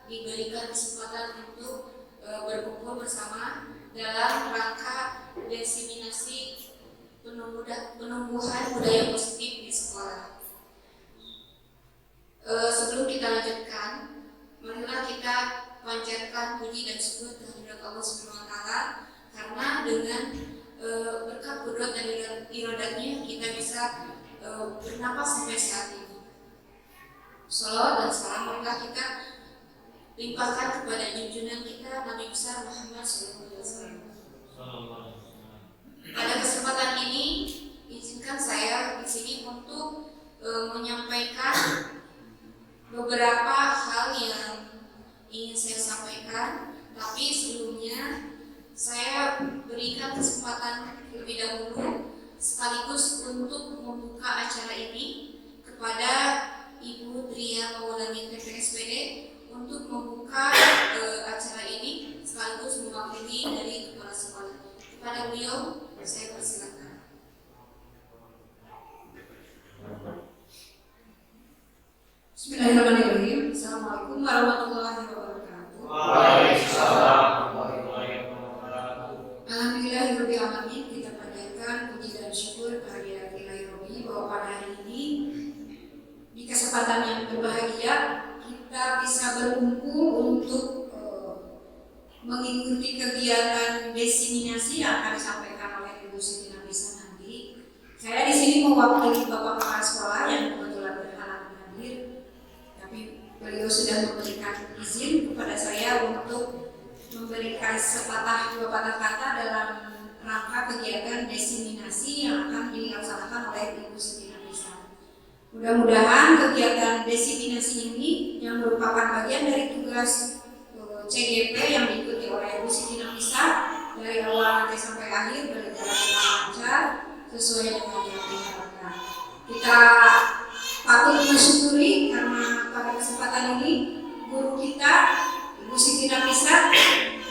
diberikan kesempatan untuk berkumpul bersama dalam rangka diseminasi penumbuhan budaya positif di sekolah. Sebelum kita lanjutkan, marilah kita panjatkan puji dan syukur kehadirat Allah Subhanahu wa taala, karena dengan berkat kudrat dan iradatnya kita bisa bernapas sampai saat ini. Shalawat dan salam marilah kita limpahkan kepada junjungan kita Nabi besar Muhammad SAW. Pada kesempatan ini, izinkan saya di sini untuk menyampaikan beberapa hal yang ingin saya sampaikan, tapi sebelumnya saya berikan kesempatan terlebih dahulu sekaligus untuk membuka acara ini kepada Ibu Tria Maulani TPSPD untuk membuka acara ini sekaligus mewakili dari kepala sekolah. Kepada beliau saya persilakan. Bismillahirrahmanirrahim. Assalamualaikum warahmatullahi wabarakatuh. Waalaikumsalam warahmatullahi wabarakatuh. Alhamdulillahirabbil alamin, kita panjatkan puji dan syukur kehadirat Ilahi Rabbi bahwa pada hari ini di kesempatan yang berbahagia kita bisa berkumpul untuk mengikuti kegiatan diseminasi yang akan disampaikan oleh Ibu Siti Nafisa nanti. Saya di sini mewakili Bapak Kepala Sekolah yang kebetulan berhalangan hadir, tapi beliau sudah memberikan izin kepada saya untuk memberikan sepatah dua patah kata dalam rangka kegiatan diseminasi yang akan dilaksanakan oleh Ibu Siti Nafisa. Mudah-mudahan kegiatan diseminasi ini yang merupakan bagian dari tugas CGP yang diikuti oleh Ibu Siti Nafisa dari awal sampai akhir berjalan dengan lancar sesuai dengan yang diharapkan. Kita patut bersyukuri karena pada kesempatan ini guru kita Ibu Siti Nafisa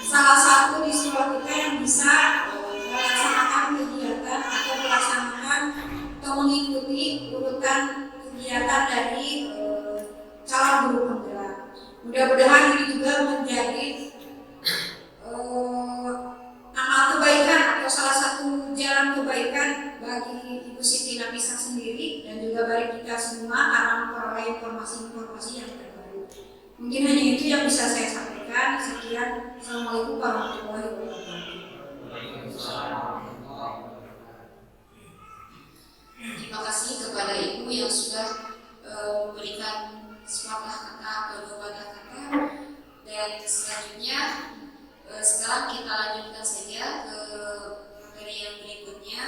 salah satu di sekolah kita yang bisa melaksanakan kegiatan atau melaksanakan atau mengikuti urutan kegiatan dari calon guru penggerak. Mudah-mudahan ini juga menjadi amal kebaikan atau salah satu jalan kebaikan bagi Ibu Siti Nafisa sendiri dan juga bagi kita semua karena memperoleh informasi-informasi yang terbaru. Mungkin hanya itu yang bisa saya sampaikan. Sekian. Assalamualaikum warahmatullahi wabarakatuh. Terima kasih kepada Ibu yang sudah memberikan sepatah kata atau dua patah kata, dan selanjutnya sekarang kita lanjutkan saja ke materi yang berikutnya,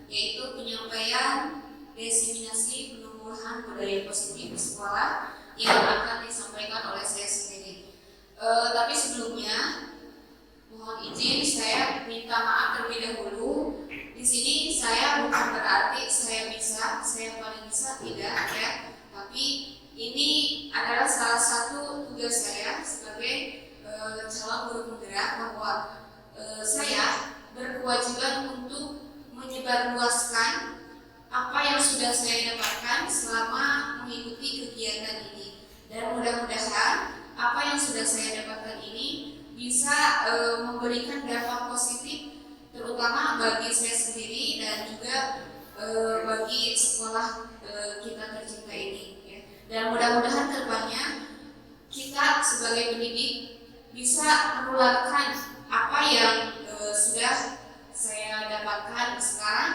yaitu penyampaian diseminasi penumbuhan budaya positif di sekolah yang akan disampaikan oleh saya sendiri. Tapi sebelumnya mohon izin saya minta maaf terlebih dahulu. Di sini saya bukan berarti saya paling bisa, tidak ya. Tapi ini adalah salah satu tugas saya sebagai calon guru penggerak, bahwa saya berkewajiban untuk menyebarluaskan apa yang sudah saya dapatkan selama mengikuti kegiatan ini, dan mudah-mudahan apa yang sudah saya dapatkan ini bisa memberikan dampak positif terutama bagi saya sendiri dan juga bagi sekolah kita tercinta ini. Dan mudah-mudahan kedepannya kita sebagai pendidik bisa menularkan apa yang sudah saya dapatkan sekarang,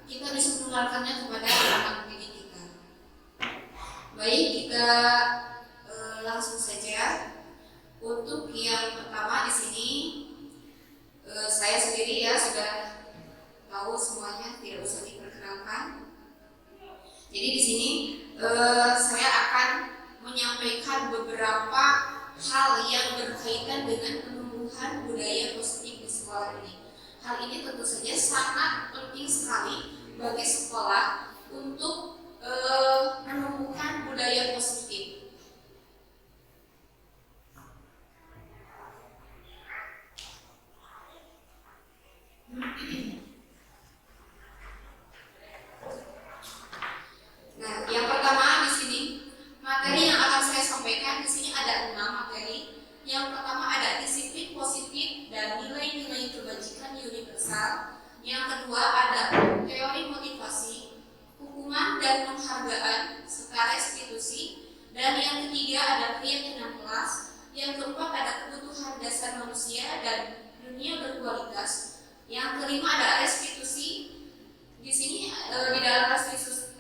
kita bisa menularkannya kepada anak didik kita. Baik, kita langsung saja. Untuk yang pertama di sini saya sendiri ya sudah tahu semuanya, tidak usah diperkenalkan. Jadi di sini saya akan menyampaikan beberapa hal yang berkaitan dengan penumbuhan budaya positif di sekolah ini. Hal ini tentu saja sangat penting sekali bagi sekolah untuk menumbuhkan budaya positif. Nah, yang pertama di sini materi yang akan saya sampaikan di sini ada 6 materi. Yang pertama ada disiplin positif dan nilai-nilai kebajikan universal. Yang kedua ada teori motivasi, hukuman dan penghargaan serta restitusi. Dan yang ketiga ada keyakinan kelas. Yang keempat ada kebutuhan dasar manusia dan dunia berkualitas. Yang kelima ada restitusi. Di sini di dalam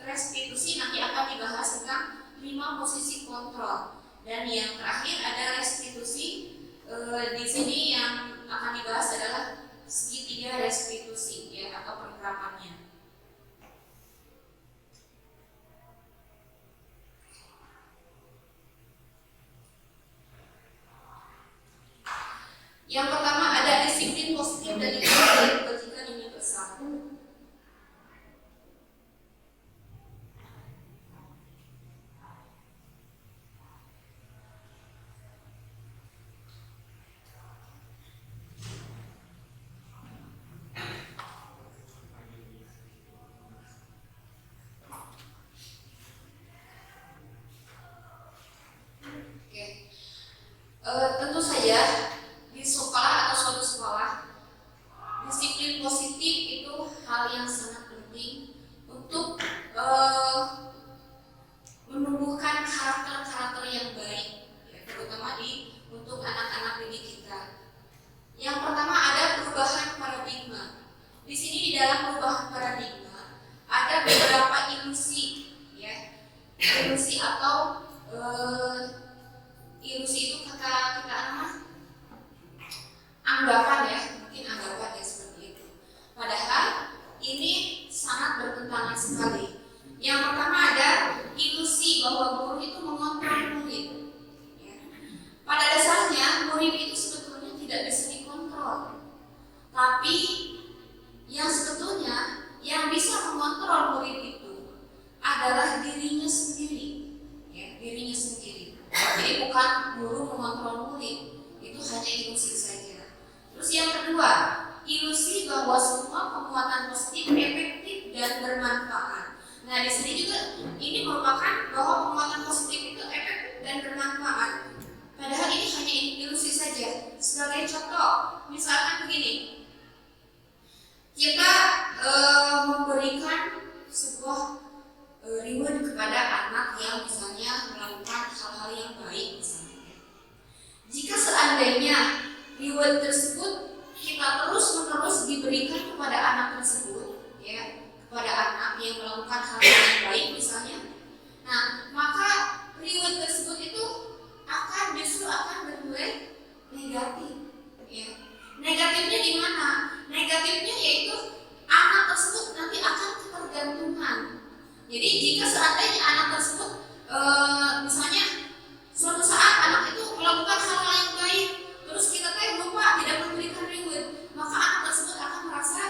restitusi nanti akan dibahas tentang 5 posisi kontrol. Dan yang terakhir ada restitusi. Di sini yang akan dibahas adalah segitiga restitusi ya, atau penerapannya. Yang pertama ada disiplin positif dan nilai kebajikan universal. Tentu saja di sekolah atau suatu sekolah, disiplin positif itu hal yang sangat penting untuk menumbuhkan karakter-karakter yang baik, ya, terutama untuk anak-anak didik kita. Yang pertama ada perubahan paradigma. Di sini di dalam perubahan paradigma ada beberapa ilusi, ya, ilusi atau ilusi itu kata kita anggapan ya, mungkin anggapan ya seperti itu. Padahal ini sangat bertentangan sekali. Yang pertama ada ilusi bahwa guru itu mengontrol murid. Ya. Pada dasarnya murid itu sebetulnya tidak bisa dikontrol. Tapi yang sebetulnya yang bisa mengontrol murid itu adalah dirinya sendiri, ya, dirinya sendiri. Jadi bukan guru mengontrol murid, itu hanya ilusi saja. Terus yang kedua, ilusi bahwa semua penguatan positif efektif dan bermanfaat. Nah di sini juga ini merupakan bahwa penguatan positif itu efektif dan bermanfaat. Padahal ini hanya ilusi saja. Sebagai contoh, misalkan begini, kita memberikan sebuah reward kepada anak yang misalnya melakukan hal-hal yang baik misalnya. Jika seandainya reward tersebut kita terus-menerus diberikan kepada anak tersebut, ya, kepada anak yang melakukan hal yang baik misalnya, nah maka reward tersebut itu justru akan bernilai negatif, ya. Negatifnya di mana? Negatifnya yaitu anak tersebut nanti akan ketergantungan. Jadi jika seandainya anak tersebut misalnya suatu saat anak itu melakukan hal-hal yang baik, terus kita lupa tidak memberikan reward, maka anak tersebut akan merasa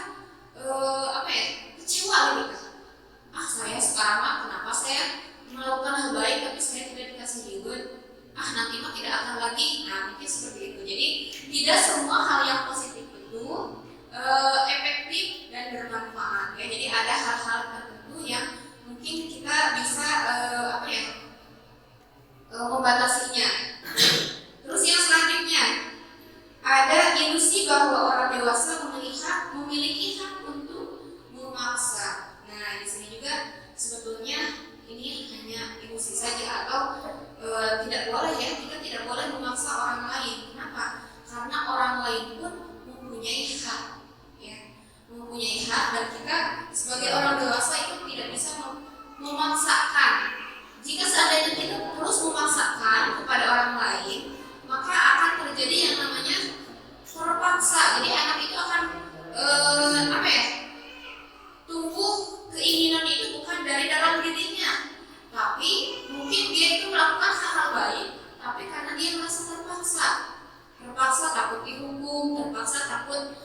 kecewa gitu. Saya sekarang kenapa saya melakukan hal baik tapi saya tidak dikasih reward? Nanti mah tidak akan lagi. Nah mungkin seperti itu. Jadi tidak semua hal yang positif itu efektif dan bermanfaat. Ya. Jadi ada hal-hal tertentu yang mungkin kita bisa membatasinya. Terus yang selanjutnya ada ilusi bahwa orang dewasa memiliki hak untuk memaksa. Nah di sini juga sebetulnya ini hanya ilusi saja atau tidak boleh ya, kita tidak boleh memaksa orang lain. Kenapa? Karena orang lain pun mempunyai hak, ya, mempunyai hak dan kita sebagai orang dewasa itu tidak bisa memaksakan. Jika seandainya kita terus memaksakan kepada orang lain, maka akan terjadi yang namanya terpaksa. Jadi anak itu akan tumbuh keinginan itu bukan dari dalam dirinya, tapi mungkin dia itu melakukan hal-hal baik, tapi karena dia merasa terpaksa takut dihukum, terpaksa takut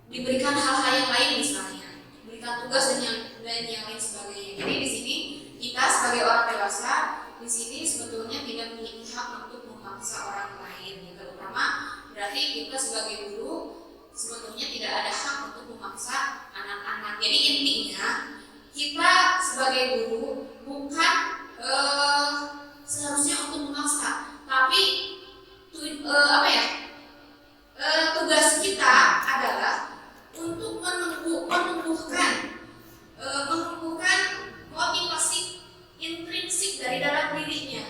diberikan hal-hal yang lain misalnya, diberikan tugas dan yang lain sebagainya. Jadi di sini kita sebagai orang dewasa di sini sebetulnya tidak memiliki hak untuk memaksa orang lain, ya, terutama berarti kita sebagai guru sebetulnya tidak ada hak untuk memaksa anak-anak. Jadi intinya kita sebagai guru bukan seharusnya untuk memaksa, Tapi tugas kita adalah untuk menumbuhkan motivasi intrinsik dari dalam dirinya.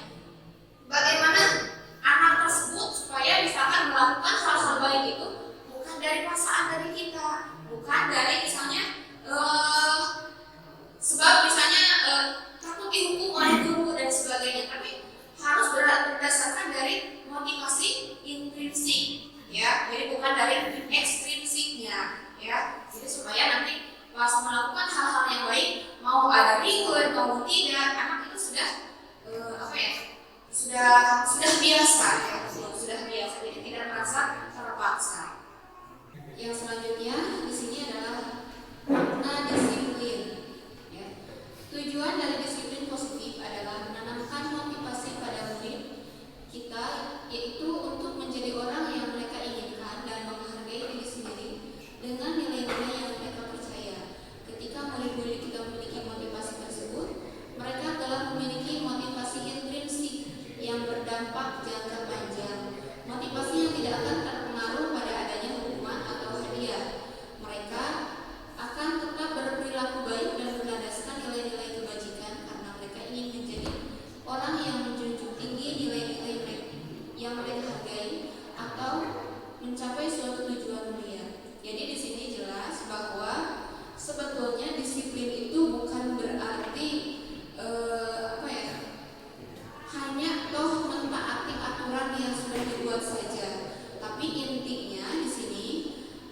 Bagaimana anak tersebut supaya misalkan melakukan hal-hal baik itu bukan dari perasaan dari kita, bukan dari misalnya sebab misalnya takut dihukum oleh guru dan sebagainya, tapi harus berdasarkan dari motivasi intrinsik, ya. Jadi bukan dari ekstrinsiknya, ya. Jadi supaya nanti pas melakukan hal-hal yang baik, mau ada reward mau tidak, anak itu sudah sudah biasa, ya. Sudah biasa, jadi tidak merasa terpaksa. Yang selanjutnya di sini adalah makna disiplin. Ya. Tujuan dari disiplin positif adalah menanamkan motivasi pada murid kita, yaitu untuk menjadi orang yang mereka inginkan dan menghargai diri sendiri dengan nilai-nilai yang mereka percaya. Ketika murid-murid kita memiliki motivasi tersebut, mereka telah memiliki motivasi intrinsik yang berdampak jangka panjang. Motivasi yang tidak akan terpengaruh pada adanya hukuman atau hadiah. Mereka akan tetap berperilaku baik dan berlandaskan nilai-nilai kebajikan karena mereka ingin menjadi orang yang menjunjung tinggi nilai-nilai yang mereka hargai atau mencapai suatu tujuan mulia. Jadi di sini jelas bahwa sebetulnya disiplin itu bukan berarti hanya toh mentaati aturan yang sudah dibuat saja. Tapi intinya di sini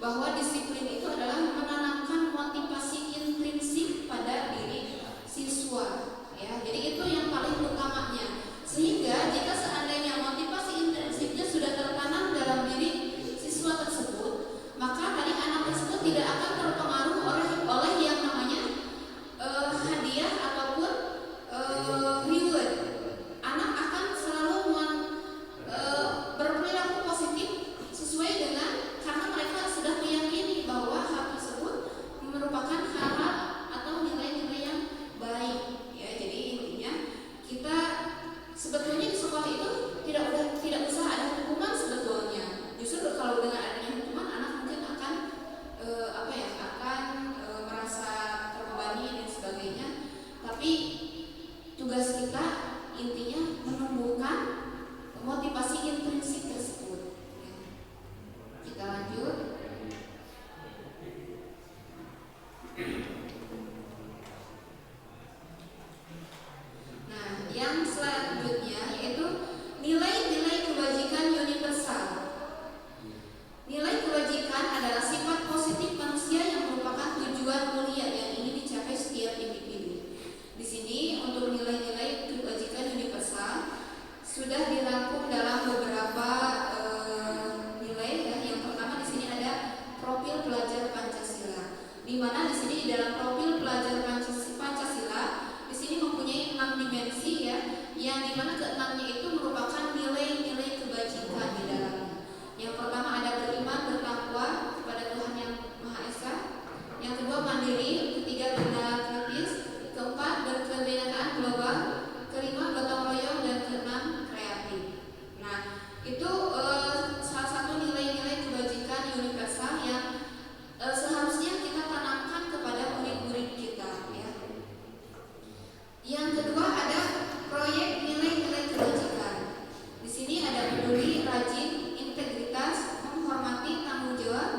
bahwa disiplin itu adalah menanamkan motivasi intrinsik pada diri siswa, ya. Jadi itu yang paling utamanya. Sehingga jika seandainya motivasi intrinsiknya sudah tertanam dalam diri siswa tersebut, maka tadi anak tersebut tidak akan terpengaruh oleh yang namanya hadiah ataupun reward. Anak akan selalu berperilaku positif sesuai dengan, karena mereka sudah meyakini bahwa hal tersebut merupakan hal atau nilai-nilai yang baik, ya. Jadi intinya kita sebetulnya di sekolah itu tidak usah ada hukuman sebetulnya. Justru kalau dengan adanya hukuman, anak mungkin akan merasa terbebani dan sebagainya. Tapi tugas kita intinya menumbuhkan motivasi intrinsik tersebut. Kita lanjut. Nah, yang selanjutnya yaitu nilai-nilai kebajikan universal. Nilai kebajikan adalah sifat positif manusia yang merupakan tujuan mulia yang ingin dicapai setiap individu. Di sini untuk nilai-nilai kebajikan universal sudah dirangkum dalam beberapa nilai, ya. Yang pertama di sini ada profil pelajar Pancasila, di mana di sini di dalam profil pelajar Pancasila di sini mempunyai 6 dimensi, ya, yang dimana keenamnya itu merupakan nilai-nilai kebajikan di dalamnya. Yang pertama ada beriman, bertakwa kepada Tuhan Yang Maha Esa. Yang kedua mandiri, ketiga bernalar kritis, keempat berkebinekaan global, kelima gotong royong, dan keenam kreatif. Nah, itu salah satu nilai-nilai kebajikan universal yang seharusnya kita tanamkan kepada murid-murid kita, ya. Yang kedua ada proyek nilai-nilai kebajikan. Di sini ada peduli, rajin, integritas, menghormati, tanggung jawab,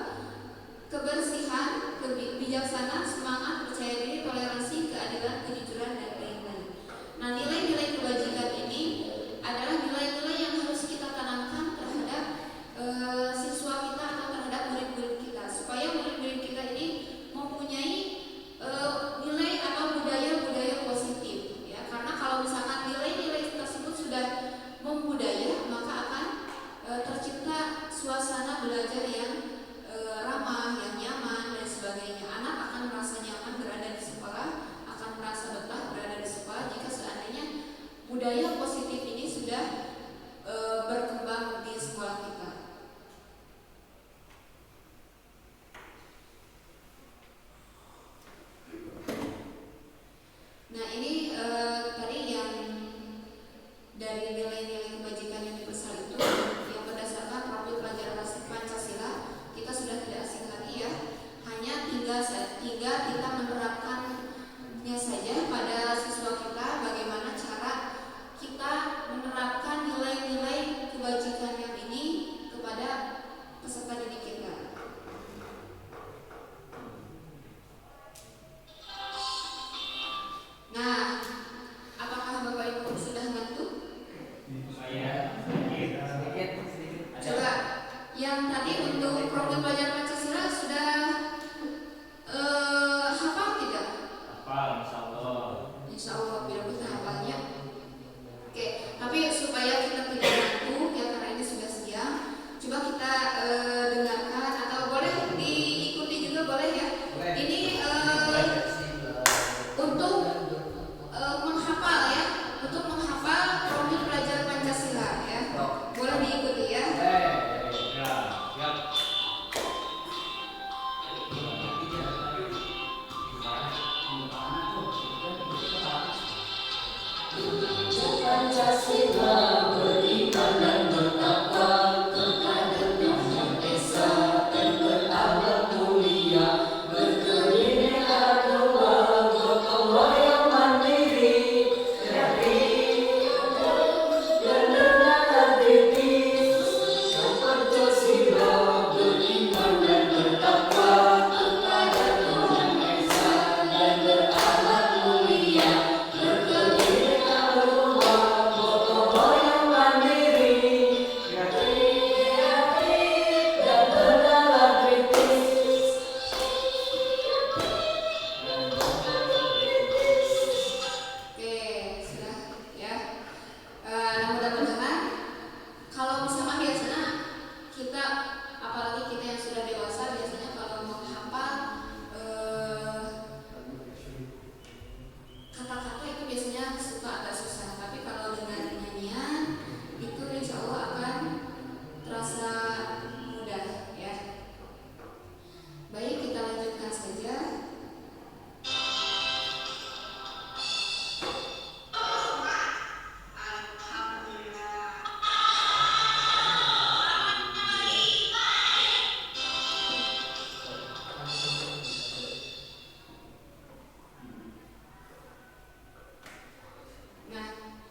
kebersihan, bijaksana, semangat, percaya diri, toleransi, keadilan, kejujuran, dan lain-lain. Nah, nilai-nilai kebajikan ini adalah nilai-nilai yang harus kita tanamkan terhadap siswa kita atau terhadap murid-murid kita, supaya murid-murid kita ini mempunyai nilai atau budaya-budaya positif, ya. Karena kalau misalkan nilai-nilai tersebut sudah membudaya, maka akan tercipta suasana belajar yang ramah, yang nyaman, dan sebagainya. Anak akan merasa nyaman berada di sekolah, akan merasa betah berada di sekolah jika seandainya budaya positif ini sudah berkembang di sekolah kita. Nah, ini tadi yang dari nilai-nilai kebajikan universal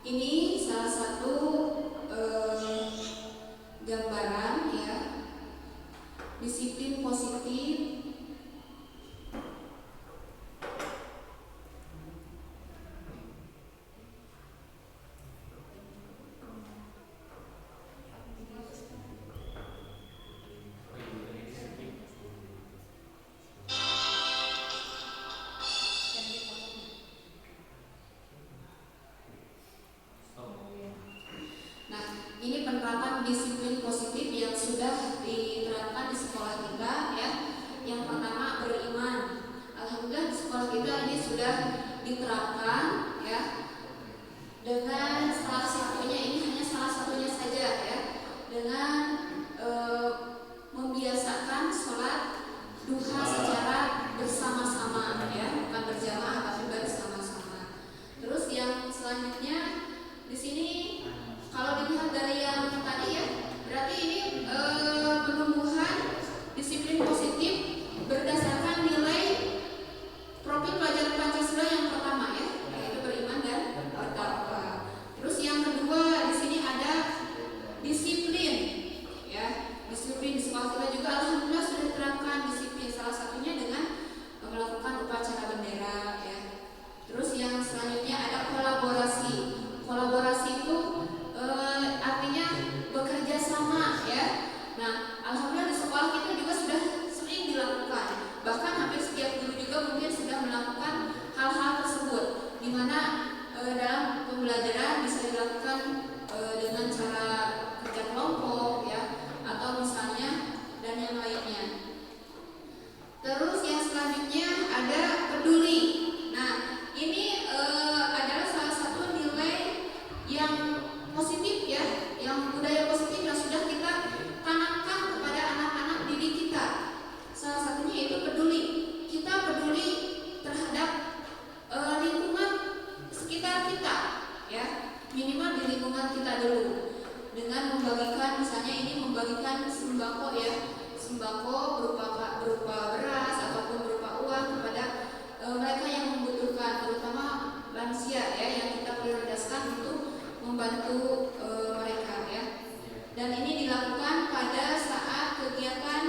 Ini salah satu gambaran ya, disiplin positif ini penerapan disiplin positif yang sudah diterapkan di sekolah kita ya. Yang pertama beriman. Alhamdulillah di sekolah kita ini sudah diterapkan ya. Dengan salah satunya, ini hanya salah satunya saja ya, dengan membiasakan sholat duha secara bersama-sama ya, bukan berjamaah tapi bersama-sama. Terus yang selanjutnya di sini kalau dilihat dari yang tadi ya, berarti ini penumbuhan disiplin positif berdasarkan nilai profil pelajaran Pancasila yang pertama ya, yaitu beriman dan bertakwa. Terus yang kedua di sini ada disiplin ya, disiplin di sekolah kita juga alhamdulillah sudah diterapkan disiplin, salah satunya dengan melakukan upacara bendera ya. Terus yang selanjutnya ada kolaborasi. Kolaborasi itu artinya bekerja sama ya. Nah, alhamdulillah di sekolah kita juga sudah sering dilakukan. Bahkan hampir setiap guru juga mungkin sudah melakukan hal-hal tersebut, di mana dalam pembelajaran bisa dilakukan dengan cara kerja kelompok ya, atau misalnya dan yang lainnya. Terus yang selanjutnya ada peduli. Nah, ini adalah salah satu nilai yang positif ya, yang budaya positif yang sudah kita tanamkan kepada anak-anak didik kita. Salah satunya itu peduli. Kita peduli terhadap lingkungan sekitar kita ya, minimal di lingkungan kita dulu, dengan membagikan, misalnya ini membagikan sembako ya, sembako berupa beras ataupun berupa uang kepada mereka yang membutuhkan, terutama lansia ya, yang kita prioritaskan untuk membantu mereka ya. Dan ini dilakukan pada saat kegiatan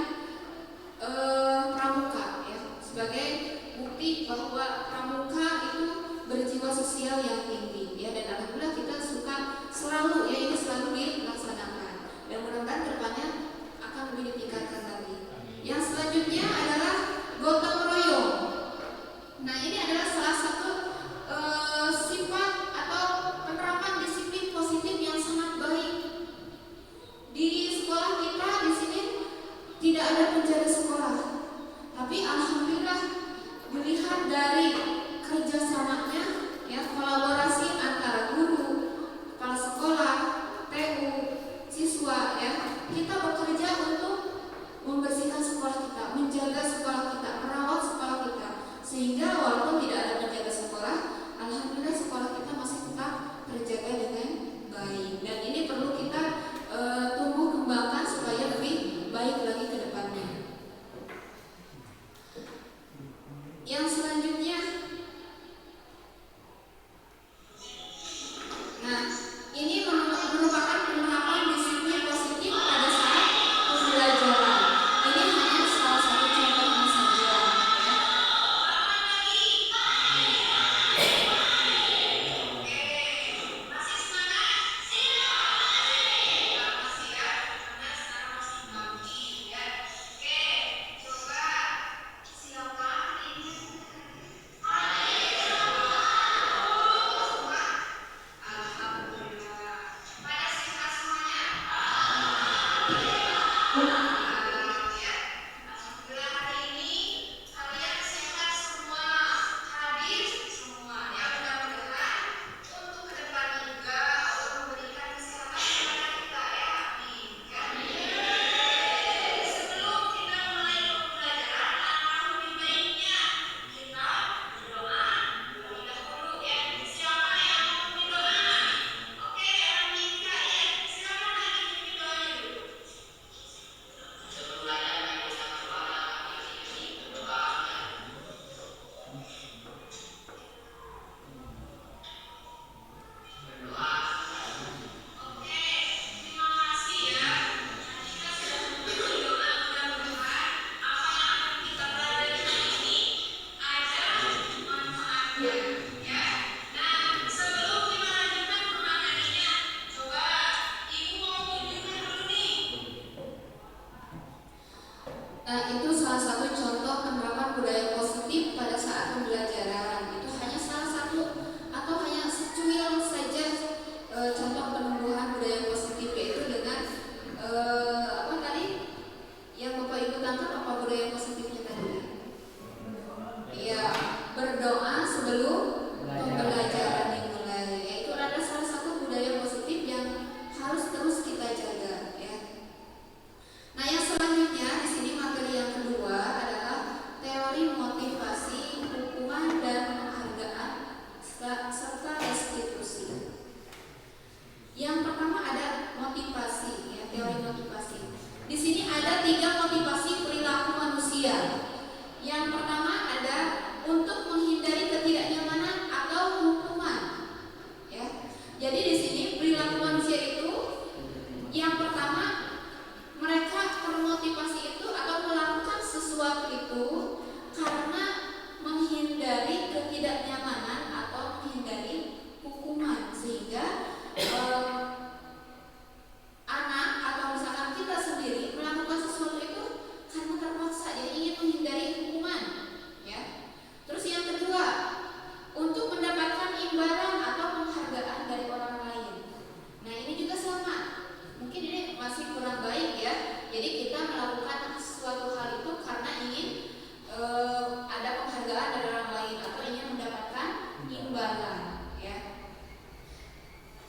pramuka ya, sebagai bukti bahwa pramuka itu berjiwa sosial yang tinggi ya, dan alhamdulillah kita suka selalu ya, ini selalu dilaksanakan, dan mudah-mudahan kedepannya akan lebih ditingkatkan lagi. Yang selanjutnya adalah gotong royong. Nah, ini adalah salah satu sifat atau penerapan disiplin positif yang sangat baik di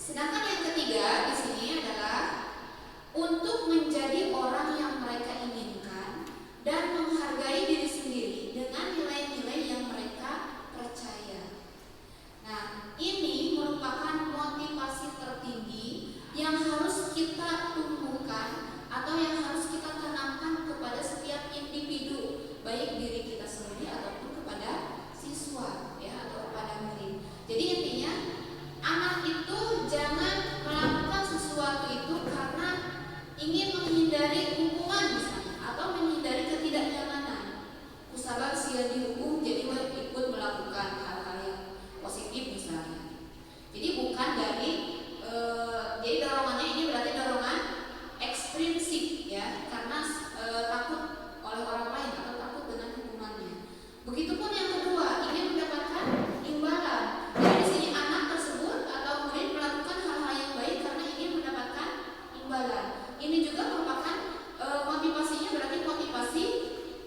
Sedangkan yang ketiga di sini adalah untuk menjadi orang yang mereka inginkan dan menghargai diri sendiri dengan nilai-nilai yang mereka percaya. Nah, ini merupakan motivasi tertinggi yang harus kita tumbuhkan atau yang harus kita tanamkan kepada setiap individu, baik diri kita sendiri ataupun kepada siswa ya, atau kepada murid. Jadi intinya anak itu jangan melakukan sesuatu itu karena ingin menghindari hukuman misalnya atau menghindari ketidaknyamanan. Kusabab sia dihukum jadi ikut melakukan hal-hal yang positif misalnya. Jadi bukan dari jadi dorongannya ini berarti dorongan ekstrinsik ya, karena takut oleh orang lain atau takut dengan hukumannya. Begitupun yang kedua, ingin mendapatkan imbalan. Jadi di sini anak tersebut atau murid melakukan hal-hal yang baik karena ingin mendapatkan imbalan. Ini juga merupakan motivasinya berarti motivasi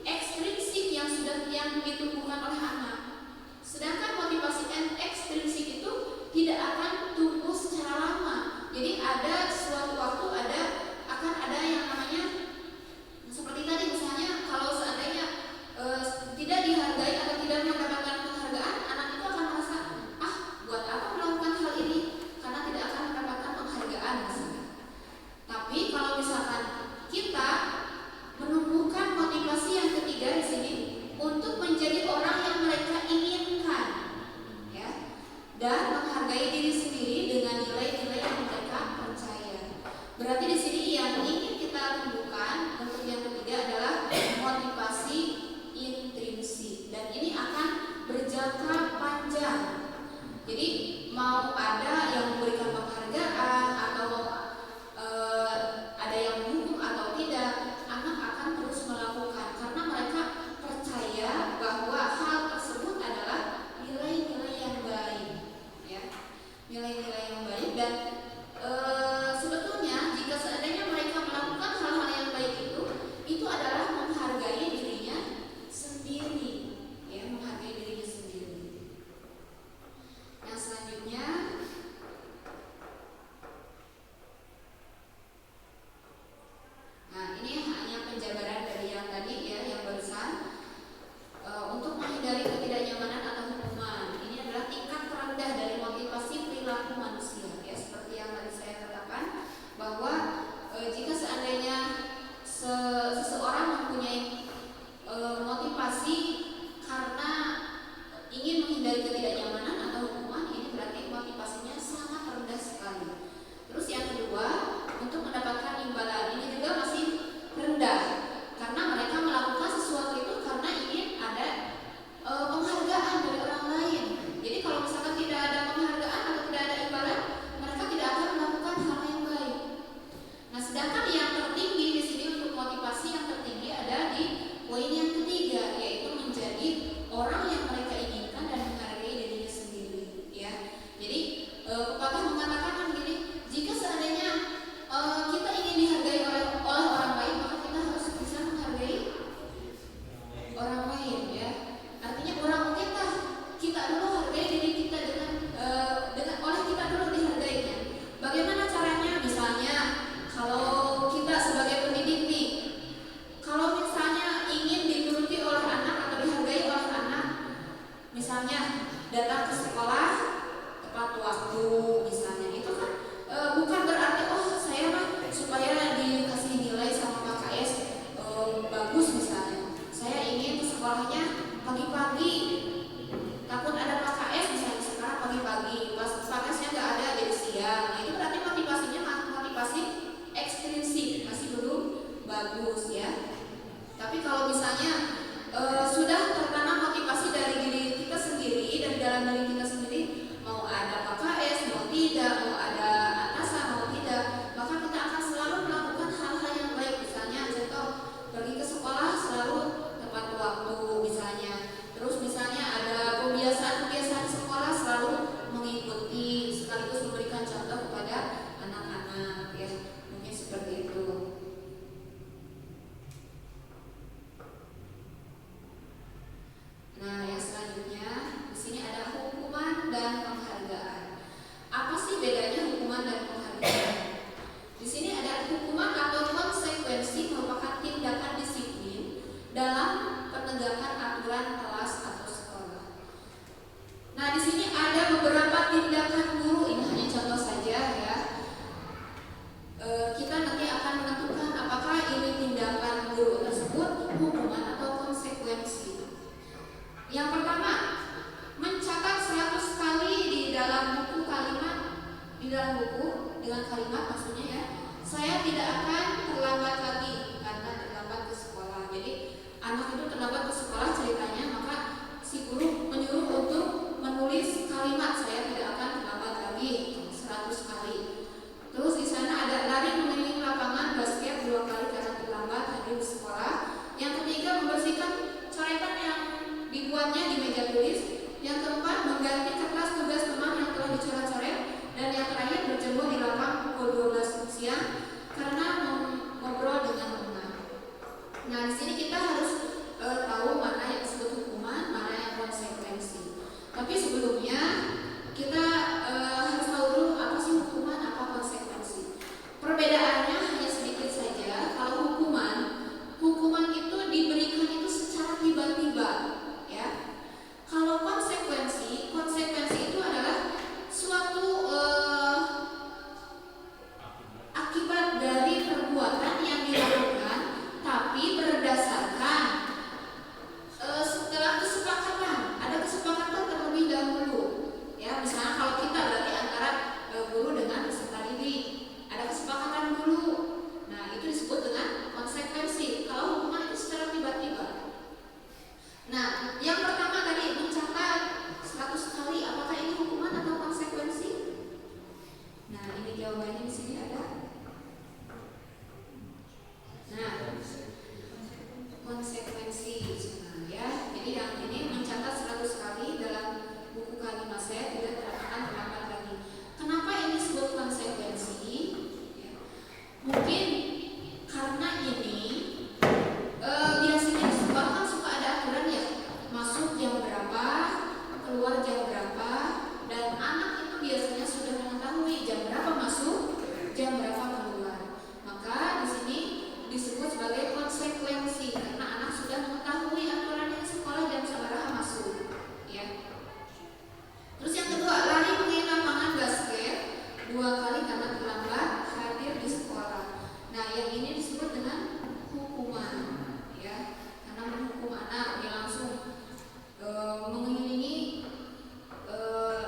ekstrinsik yang ditumbuhkan oleh anak. Sedangkan motivasi ekstrinsik itu tidak akan tumbuh secara lama. Jadi ada suatu waktu akan ada yang namanya seperti tadi misalnya kalau seandainya tidak dihargai atau tidak mendapatkan penghargaan, anak itu akan merasa buat apa melakukan hal ini karena tidak akan mendapatkan penghargaan misalnya. Tapi kalau misalkan kita menumbuhkan motivasi yang ketiga di sini untuk menjadi orang yang mereka inginkan ya, dan menghargai diri sendiri dengan nilai-nilai yang mereka percaya. Berarti di sini yang ingin kita tumbuhkan untuk yang ketiga adalah motivasi intrinsik, dan ini akan berjangka panjang. Jadi mau ada yang memberikan penghargaan atau ada yang mendukung atau tidak, anak akan terus melakukan karena mereka percaya bahwa hal tersebut adalah nilai-nilai yang baik ya, nilai-nilai yang baik. Dan sebetulnya jika seandainya mereka melakukan hal-hal yang baik itu adalah menghargai dirinya sendiri ya, menghargai dirinya sendiri. Yang selanjutnya ini hanya penjabaran dari yang tadi ya, yang barusan. Untuk menghindari ketidaknyamanan atau hukuman, ini adalah tingkat terendah dari motivasi perilaku manusia ya, seperti yang tadi saya katakan bahwa jika seandainya seseorang mempunyai motivasi karena ingin menghindari ketidaknyamanan atau hukuman, ini berarti motivasinya sangat rendah sekali. Terus yang kedua, untuk mendapatkan imbalan, ini juga masih rendah karena mereka melakukan sesuatu itu karena ingin ada penghargaan dari orang lain. Jadi kalau misalkan tidak ada penghargaan atau tidak ada imbalan, mereka tidak akan melakukan hal yang baik. Nah, sedangkan yang tertinggi di sini untuk motivasi yang tertinggi ada di poin yang ketiga, yaitu menjadi orang yang mereka inginkan dan menghargai dirinya sendiri ya. Jadi pepatah mengatakan kan gini, jika seandainya kita ingin dihargai oleh orang lain, maka kita harus bisa menghargai orang lain ya. Artinya orang kita dulu hargai diri kita dengan oleh kita dulu dihargainya. Bagaimana caranya? Misalnya kalau kita sebagai pendidik nih, kalau misalnya ingin dituruti oleh anak atau dihargai oleh anak, misalnya datang ke sekolah tepat waktu misalnya, itu kan bukan berarti saya mah supaya dikasih nilai sama Pak KS bagus misalnya, saya ingin ke sekolahnya pagi-pagi, takut ada Pak KS misalnya, sekarang pagi-pagi pas Pak KS-nya nggak ada jadi siang. Nah, itu berarti motivasinya motivasi ekstrinsik, masih belum bagus ya. Tapi kalau misalnya sudah tertanam motivasi dari diri kita sendiri, dari dalam diri kita sendiri, mau ada Pak KS mau mengetahui jam berapa masuk, jam berapa keluar. Maka di sini disebut sebagai konsekuensi karena anak sudah mengetahui aturannya di sekolah jam berapa masuk, ya. Terus yang kedua, lari mengenai lapangan basket 2 kali karena terlambat hadir di sekolah. Nah, yang ini disebut dengan hukuman, ya, karena menghukum anak dia langsung mengelilingi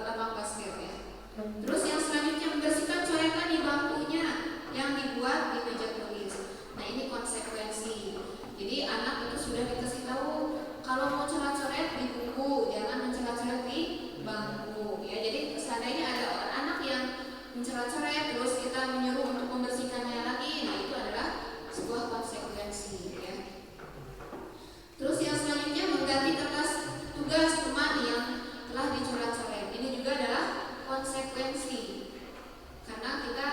lapangan basket, ya. Terus yang selanjutnya membersihkan coretan di bangkunya yang dibuat di meja tulis. Nah, ini konsekuensi. Jadi anak itu sudah dikasih tahu kalau mau coret-coret di buku, jangan mencoret-coret di bangku, ya. Jadi seandainya ada anak yang mencoret-coret terus kita menyuruh untuk membersihkannya lagi, nah itu adalah sebuah konsekuensi, ya. Terus yang selanjutnya mengganti kertas tugas teman yang telah dicoret-coret. Ini juga adalah konsekuensi karena kita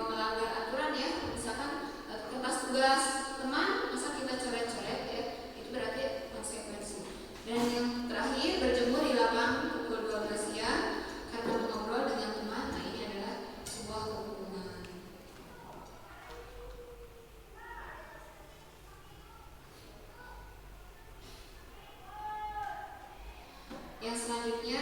melanggar aturan, ya. Misalkan kertas tugas teman masa kita coret-coret, ya, itu berarti konsekuensi. Dan yang terakhir berjemur di lapang pukul 12 siang karena mengobrol dengan teman. Nah, ini adalah sebuah hukuman. Yang selanjutnya,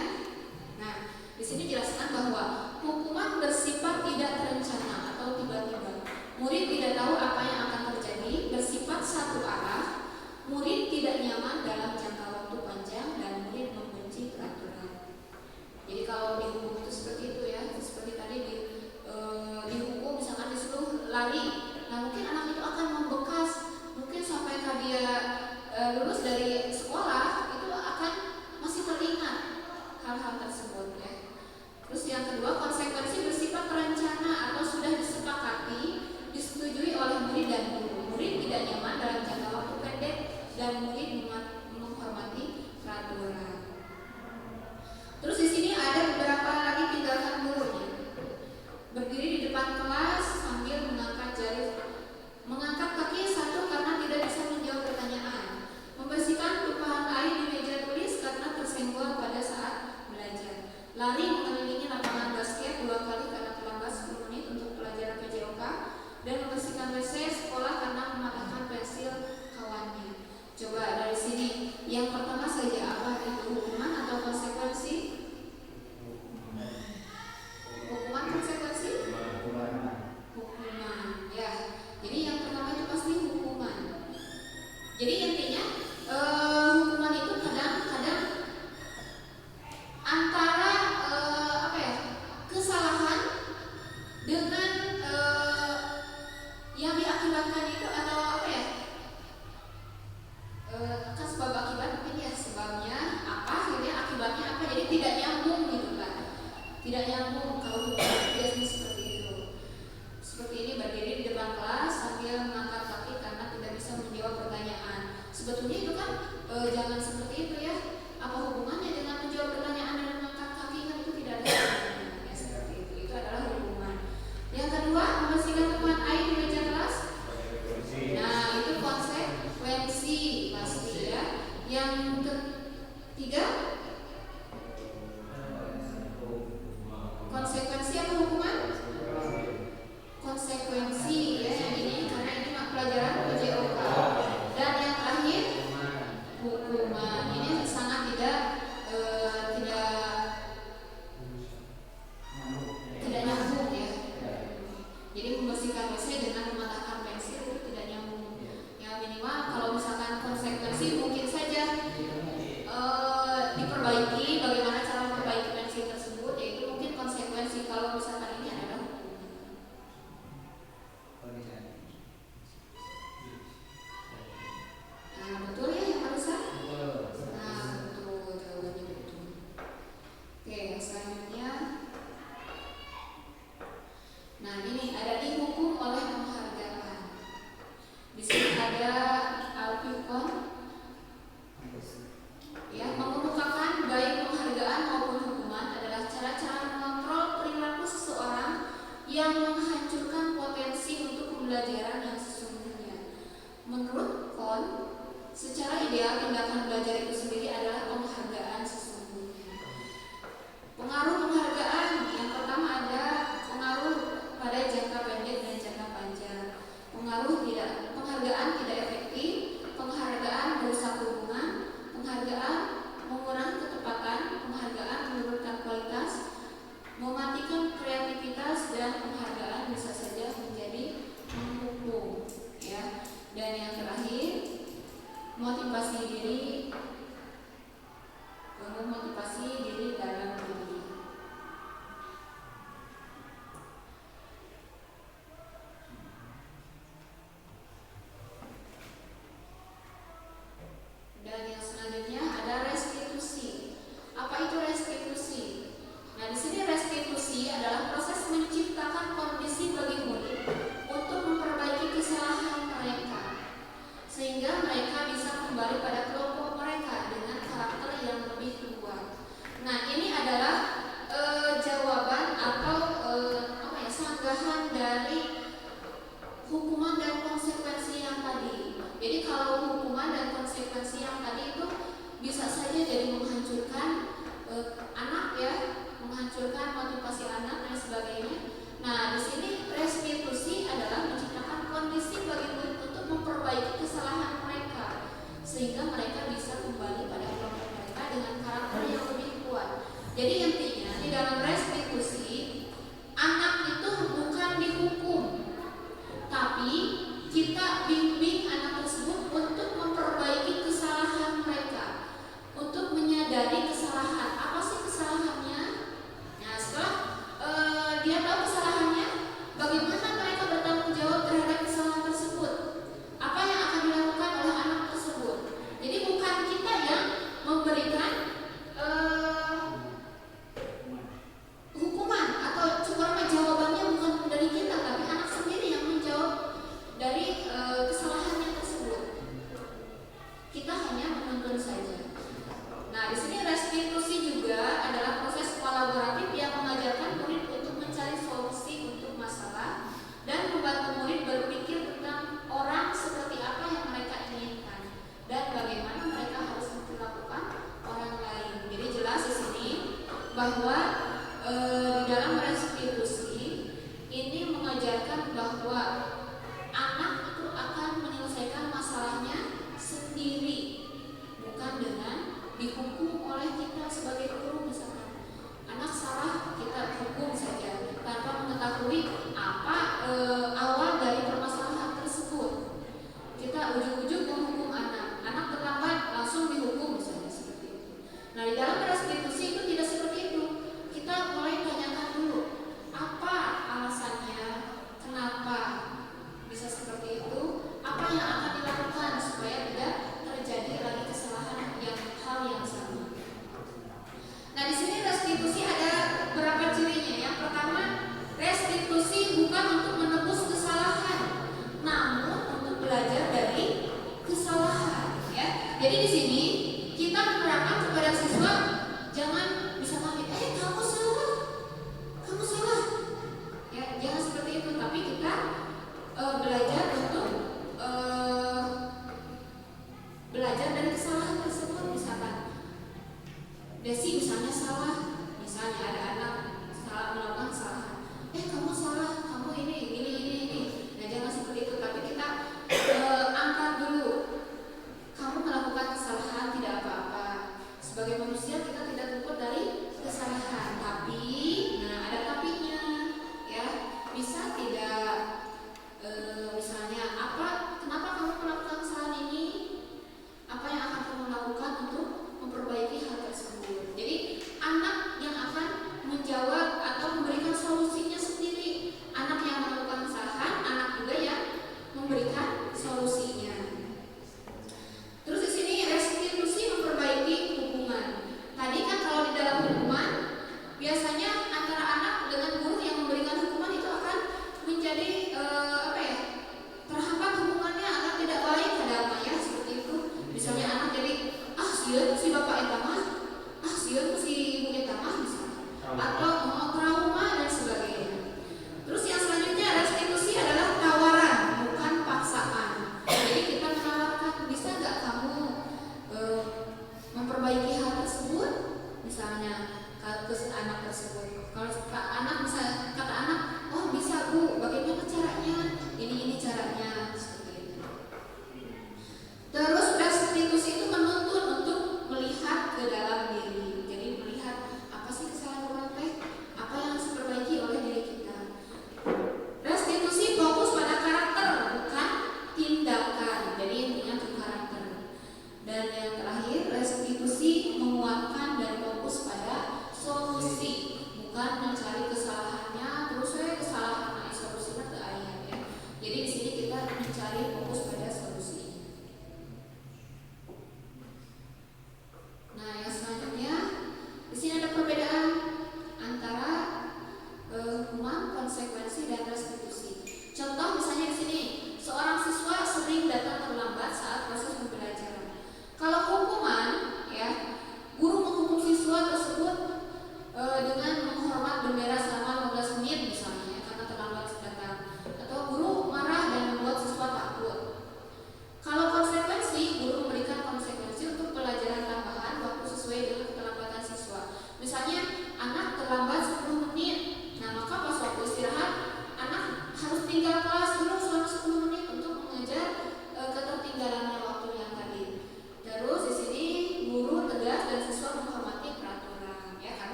nah di sini jelaskan bahwa hukuman bersifat tidak terencana atau tiba-tiba. Murid tidak tahu apa yang akan terjadi, bersifat satu arah. Murid tidak nyaman dalam jangka waktu panjang dan murid membenci peraturan. Jadi kalau dihukum itu seperti itu, ya, seperti tadi dihukum misalkan disuruh lari. Nah, mungkin anak itu akan membekas, mungkin sampai dia lulus dari sekolah itu akan masih teringat hal-hal tersebut, ya. Terus yang kedua, konsekuensi bersifat terencana atau sudah disepakati, disetujui oleh murid dan guru. Murid tidak nyaman dalam jangka waktu pendek dan murid menghormati peraturan. Terus di sini ada beberapa lagi tindakan gurunya. Berdiri di depan kelas sambil mengangkat kaki satu karena tidak bisa menjawab pertanyaan. Membersihkan tumpahan air di meja tulis karena tersenggol pada saat belajar. Lari mengelilingi lapangan basket 2 kali karena terlambat 10 menit untuk pelajaran PJOK dan membersihkan WC sekolah karena mematahkan pensil kawannya. Coba dari sini, yang pertama saja apa itu, hukuman atau konsekuensi? Hukuman, konsekuensi? Hukuman, ya. Jadi yang pertama itu pasti hukuman. Jadi intinya hukuman itu kadang-kadang antara kesalahan dengan yang diakibatkan itu atau kan sebab akibat mungkin, ya, sebabnya apa, akhirnya akibatnya apa, jadi tidak nyambung gitu kan, tidak nyambung. Kalau hukuman biasanya seperti itu, seperti ini, berdiri di depan kelas sambil mengangkat kaki karena tidak bisa menjawab pertanyaan. Sebetulnya itu kan jangan seperti itu, ya. Apa hubungannya dengan menjawab pertanyaan dan mengangkat kaki, kan itu tidak ada hubungannya, ya, seperti itu adalah hukuman. Yang kedua, membersihkan tumpahan air di meja kelas. Nah, itu konsekuensi pasti, ya. Yang ketiga, konsekuensi apa hukuman? Konsekuensi, ya, yang ini karena ini pelajaran PJOK. Dan yang terakhir, hukuman. Ini sangat tidak nyambung, ya. Jadi membersihkan WC dengan mematahkan pensil itu tidak nyambung. Ya, minimal kalau misalkan konsekuensi mungkin saja diperbaiki, bagaimana cara memperbaiki pensil tersebut, yaitu mungkin konsekuensi. Kalau misalkan ini adalah hukuman. Nah, betul, ya, yang barusan? Nah, betul, jawabannya betul. Oke, yang selanjutnya. Nah, ini ada dihukum oleh penghargaan. Di sini ada Alpikon, ya, mengemukakan baik penghargaan maupun hukuman adalah cara-cara mengontrol perilaku seseorang yang menghancurkan potensi untuk pembelajaran yang sesungguhnya. Menurut Kon, secara ideal tindakan belajar itu sendiri adalah penghargaan sesungguhnya. Pengaruh penghargaan yang pertama ada dia tahu kesalahannya, bagaimana mereka bertanggung jawab terhadap kesalahan tersebut, apa yang akan dilakukan oleh anak tersebut. Jadi bukan kita yang memberikan hukuman atau cuma jawabannya bukan dari kita, tapi anak sendiri yang menjawab dari kesalahannya tersebut. Kita hanya menuntun saja. Nah, di sini restitusi juga adalah proses kolaboratif yang mengajarkan murid untuk mencari solusi untuk masalah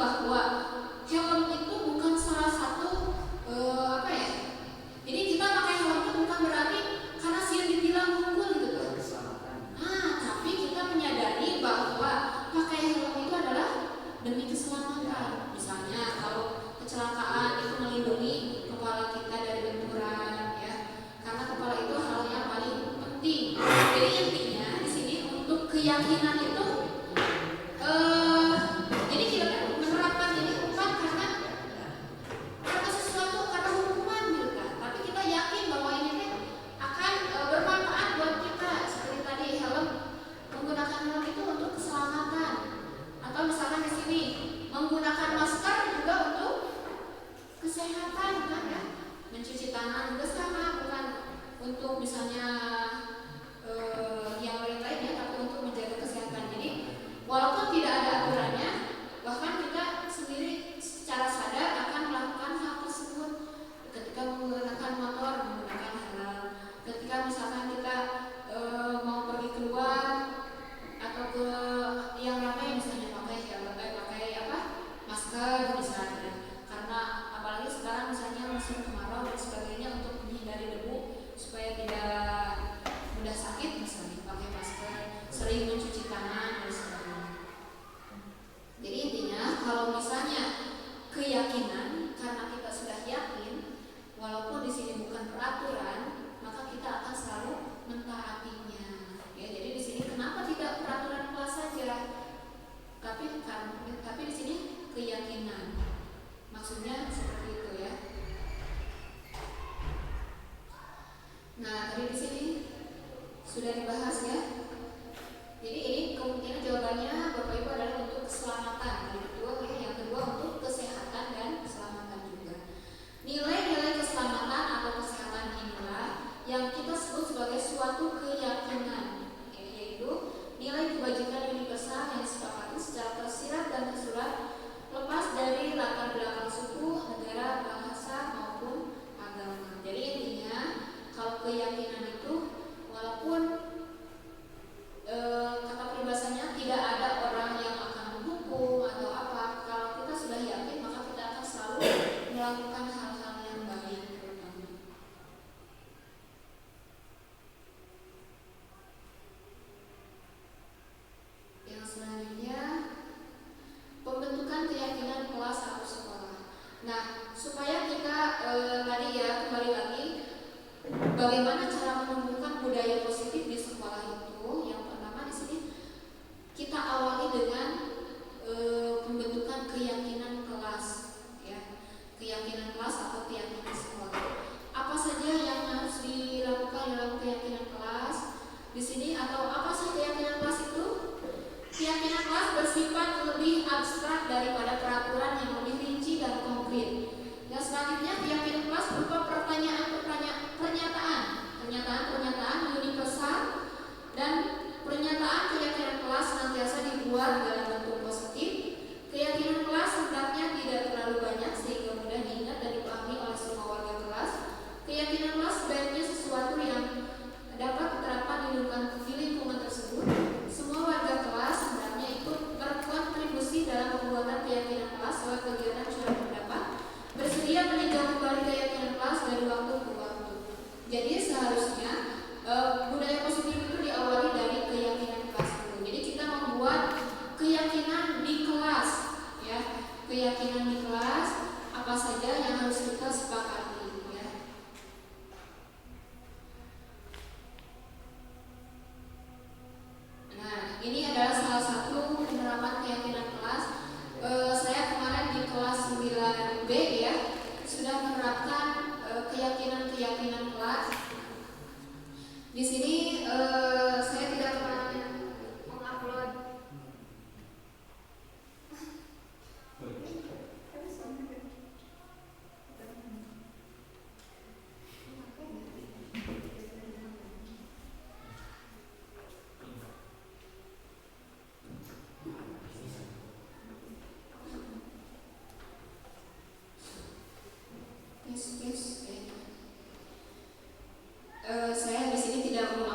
bahwa helm itu bukan salah satu jadi kita pakai helm itu bukan berarti karena sih dibilang unggul gitu kan. Tapi kita menyadari bahwa pakai helm itu adalah demi keselamatan. Misalnya kalau kecelakaan itu melindungi kepala kita dari benturan, ya, karena kepala itu hal yang paling penting. Jadi intinya di sini untuk keyakinan itu, jadi kita menerapkan ini bukan karena sesuatu, karena hukuman gitu kan, tapi kita yakin bahwa ini akan bermanfaat buat kita. Seperti tadi helm, menggunakan helm itu untuk keselamatan, atau misalkan di sini menggunakan masker juga untuk kesehatan kan ya, mencuci tangan juga sama, bukan untuk misalnya yang lain-lain ya, tapi untuk menjaga kesehatan. Jadi walaupun tidak ada aturannya, bahkan kita sendiri secara sadar akan melakukan hal tersebut. Ketika menggunakan motor, menggunakan helm. Ketika misalkan kita mau pergi keluar atau ke yang ramai, misalnya pakai helm, pakai masker misalnya. Karena apalagi sekarang misalnya musim kemarau dan sebagainya, untuk menghindari debu supaya tidak mudah sakit, misalnya pakai masker, sering mencuci tangan dan sebagainya. Jadi intinya kalau misalnya keyakinan, karena kita sudah yakin, walaupun di sini bukan peraturan, maka kita akan selalu mentaatinya. Ya, jadi di sini kenapa tidak peraturan kelas saja, tapi di sini keyakinan. Maksudnya seperti itu ya. Nah, tadi di sini sudah dibahas ya. Jadi ini kemungkinan jawabannya Bapak Ibu adalah untuk keselamatan. Yang kedua untuk kesehatan dan keselamatan juga. Nilai-nilai keselamatan atau kesehatan inilah yang kita sebut sebagai suatu keyakinan, yaitu nilai kebajikan universal yang disepakati secara tersirat dan tersurat, lepas dari latar belakang suku, negara, bahasa maupun agama. Jadi intinya kalau keyakinan itu, walaupun kata peribahasanya tidak ada orang yang akan menghukum atau apa, kalau kita sudah yakin maka kita akan selalu melakukan hal-hal yang baik terutama. Yang selanjutnya, pembentukan keyakinan kelas atau sekolah. Nah, supaya kita tadi ya, kembali lagi, bagaimana cara menumbuhkan budaya positif di sekolah itu? Yang pertama di sini kita awali dengan pembentukan keyakinan kelas, ya, keyakinan kelas atau keyakinan sekolah. Apa saja yang harus dilakukan dalam keyakinan kelas di sini, atau apa sih keyakinan kelas itu? Keyakinan kelas bersifat lebih abstrak daripada peraturan yang lebih rinci dan konkret. Yang selanjutnya, keyakinan kelas berupa pernyataan universal, dan pernyataan keyakinan kelas senantiasa dibuat dalam bentuk positif. Keyakinan kelas hendaknya tidak terlalu banyak sehingga mudah diingat dan dipahami oleh semua warga kelas. Keyakinan kelas sebaiknya sesuatu yang dapat diterapkan di lingkungan tersebut. Semua warga kelas hendaknya ikut berkontribusi dalam pembuatan keyakinan kelas lewat kegiatan curhat pendapat, bersedia meninjau kembali keyakinan kelas dari waktu ke waktu. Jadi seharusnya budaya positif itu diawali dari keyakinan kelas dulu. Jadi kita membuat keyakinan di kelas, ya, keyakinan di kelas apa saja yang harus kita sepakati, ya. Nah, ini adalah salah satu penerapan keyakinan kelas. Saya kemarin di kelas 9B ya sudah menerapkan keyakinan kelas. Di sini saya tidak pernah mengupload. Saya di sini tidak mau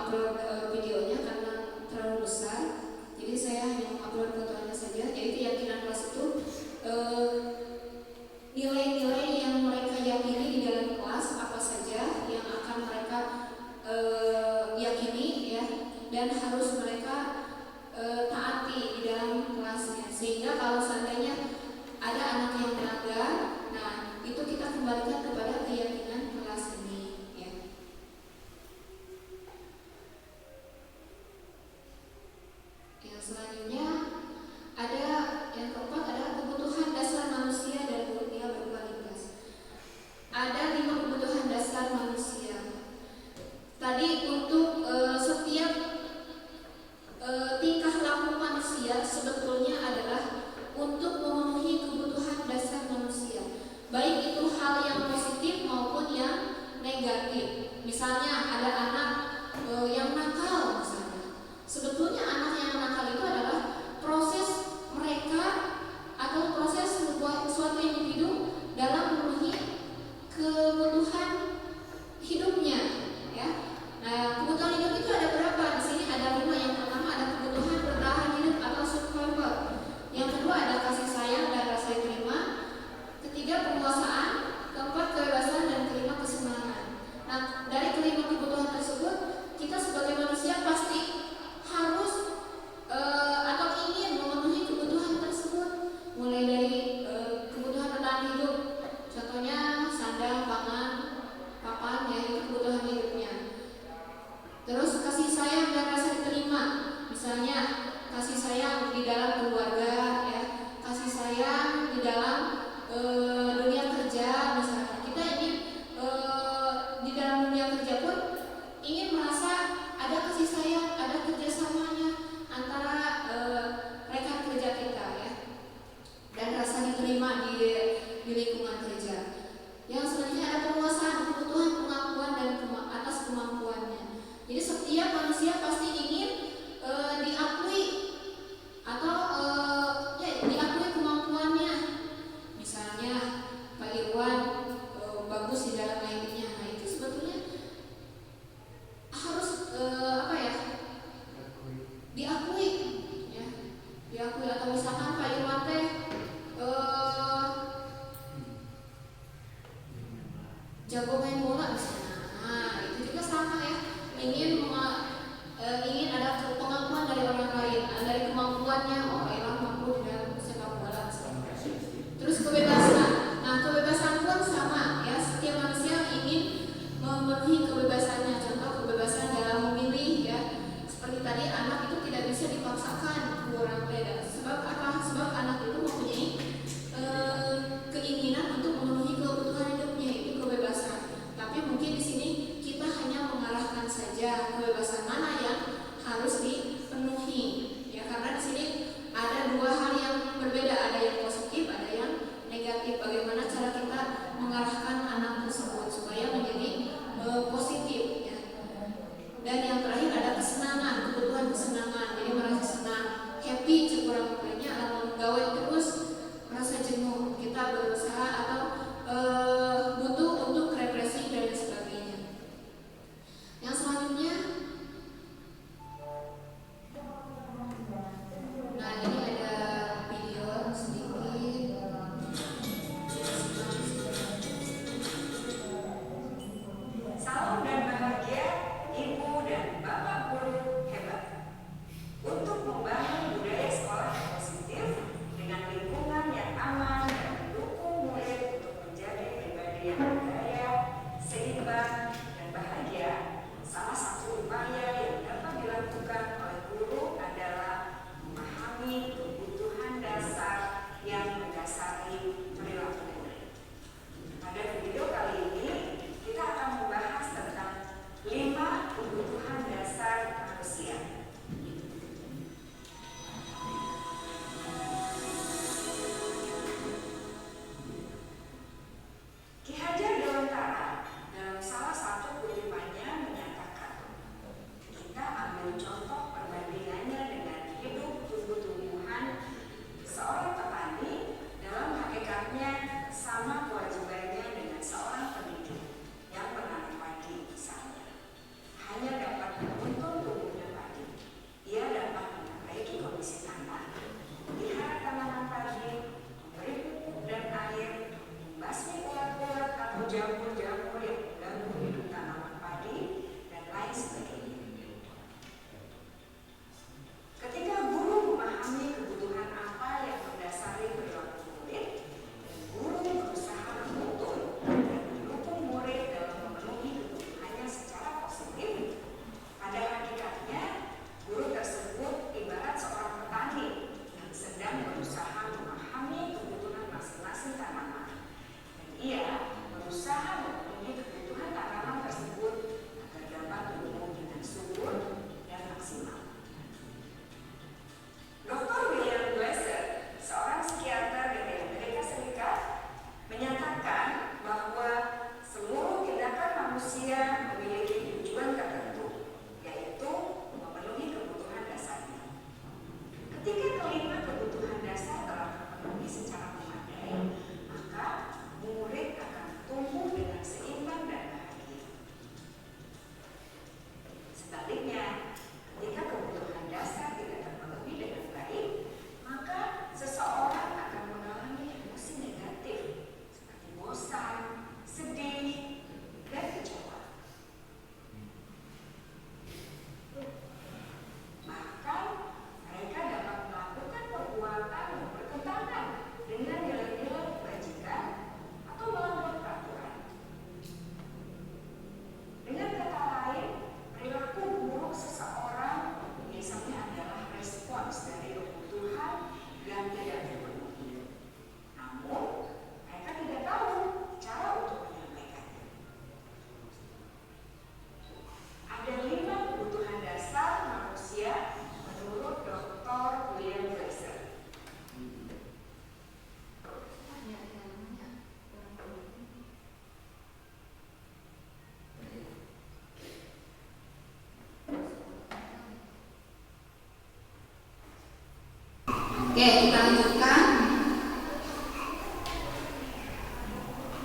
misalnya kasih sayang di dalam keluarga, ya, kasih sayang di dalam dunia kerja. Misalnya kita ingin di dalam dunia kerja pun ingin merasa ada kasih sayang, ada kerjasamanya antara rekan kerja kita, ya, dan rasa diterima di lingkungan kerja. Yang selanjutnya ada penguasaan kebutuhan, pengakuan dan atas kemampuannya. Jadi setiap manusia pasti ingin diakui atau diakui kemampuannya. Misalnya Pak Irwan bagus di dalam lainnya. Nah, itu sebetulnya harus diakui, ya, diakui. Atau misalkan Pak Irwan teh jago main bola misalnya. Nah, itu juga sama, ya, ingin ada pengakuan dari orang lain, dari kemampuannya. Oh, Irwan mampu di dalam sepak bola misalnya. Terus kebebasan. Nah, kebebasan pun sama, ya, setiap manusia ingin memenuhi kebebasannya. Contoh kebebasan dalam memilih, ya, seperti tadi anak itu tidak bisa dipaksakan ke orang beda. Sebab apa? Sebab anak itu mempunyai keinginan untuk memenuhi kebutuhan hidupnya, itu kebebasan. Tapi mungkin di sini kita hanya mengarahkan saja kebebasan mana yang harus dipenuhi, ya, karena di sini ada dua hal yang berbeda, ada yang positif, ada yang negatif. Bagaimana cara kita mengarahkan anak tersebut supaya menjadi positif, ya. Dan yang terakhir ada kesenangan, kebutuhan kesenangan. Jadi merasa senang, happy, kurang-kurangnya menggawe terus merasa jenuh. Kita berusaha atau butuh untuk refreshing dan sebagainya. Yang selanjutnya, nah ini ada video sedikit. Salam dan bahagia Ibu dan Bapak guru hebat. Untuk membangun budaya sekolah yang positif dengan lingkungan yang aman dan mendukung murid untuk menjadi pribadi yang berdaya, seimbang, dan bahagia, salah satu upaya yang dapat dilakukan oleh guru adalah memahami kebutuhan dasar yang mendasari perilaku murid. Pada video kali ini, kita akan membahas tentang 5 kebutuhan dasar manusia. Ki Hajar Dewantara dalam salah satu kutipannya menyatakan, kita ambil contoh perbandingannya dengan hidup tumbuh-tumbuhan. Seorang petani dalam hakikatnya sama kewajibannya dengan seorang pendidik yang menanam padi misalnya. Hanya dapat menuntun tumbuhnya padi. Ia dapat memperbaiki kondisi tanah, memelihara tanaman padi, memberi pupuk dan air, membasmi ulat-ulat atau jamur-jamur yang mengganggu hidup tanaman padi, dan lain sebagainya. Ketika guru memahami kebutuhan apa yang mendasari perilaku murid, dan guru berusaha menuntun dan mendukung murid dalam memenuhi kebutuhannya secara positif, pada hakikatnya guru tersebut ibarat seorang petani yang sedang berusaha memahami kebutuhan masing-masing tanaman, dan ia berusaha memenuhi kebutuhan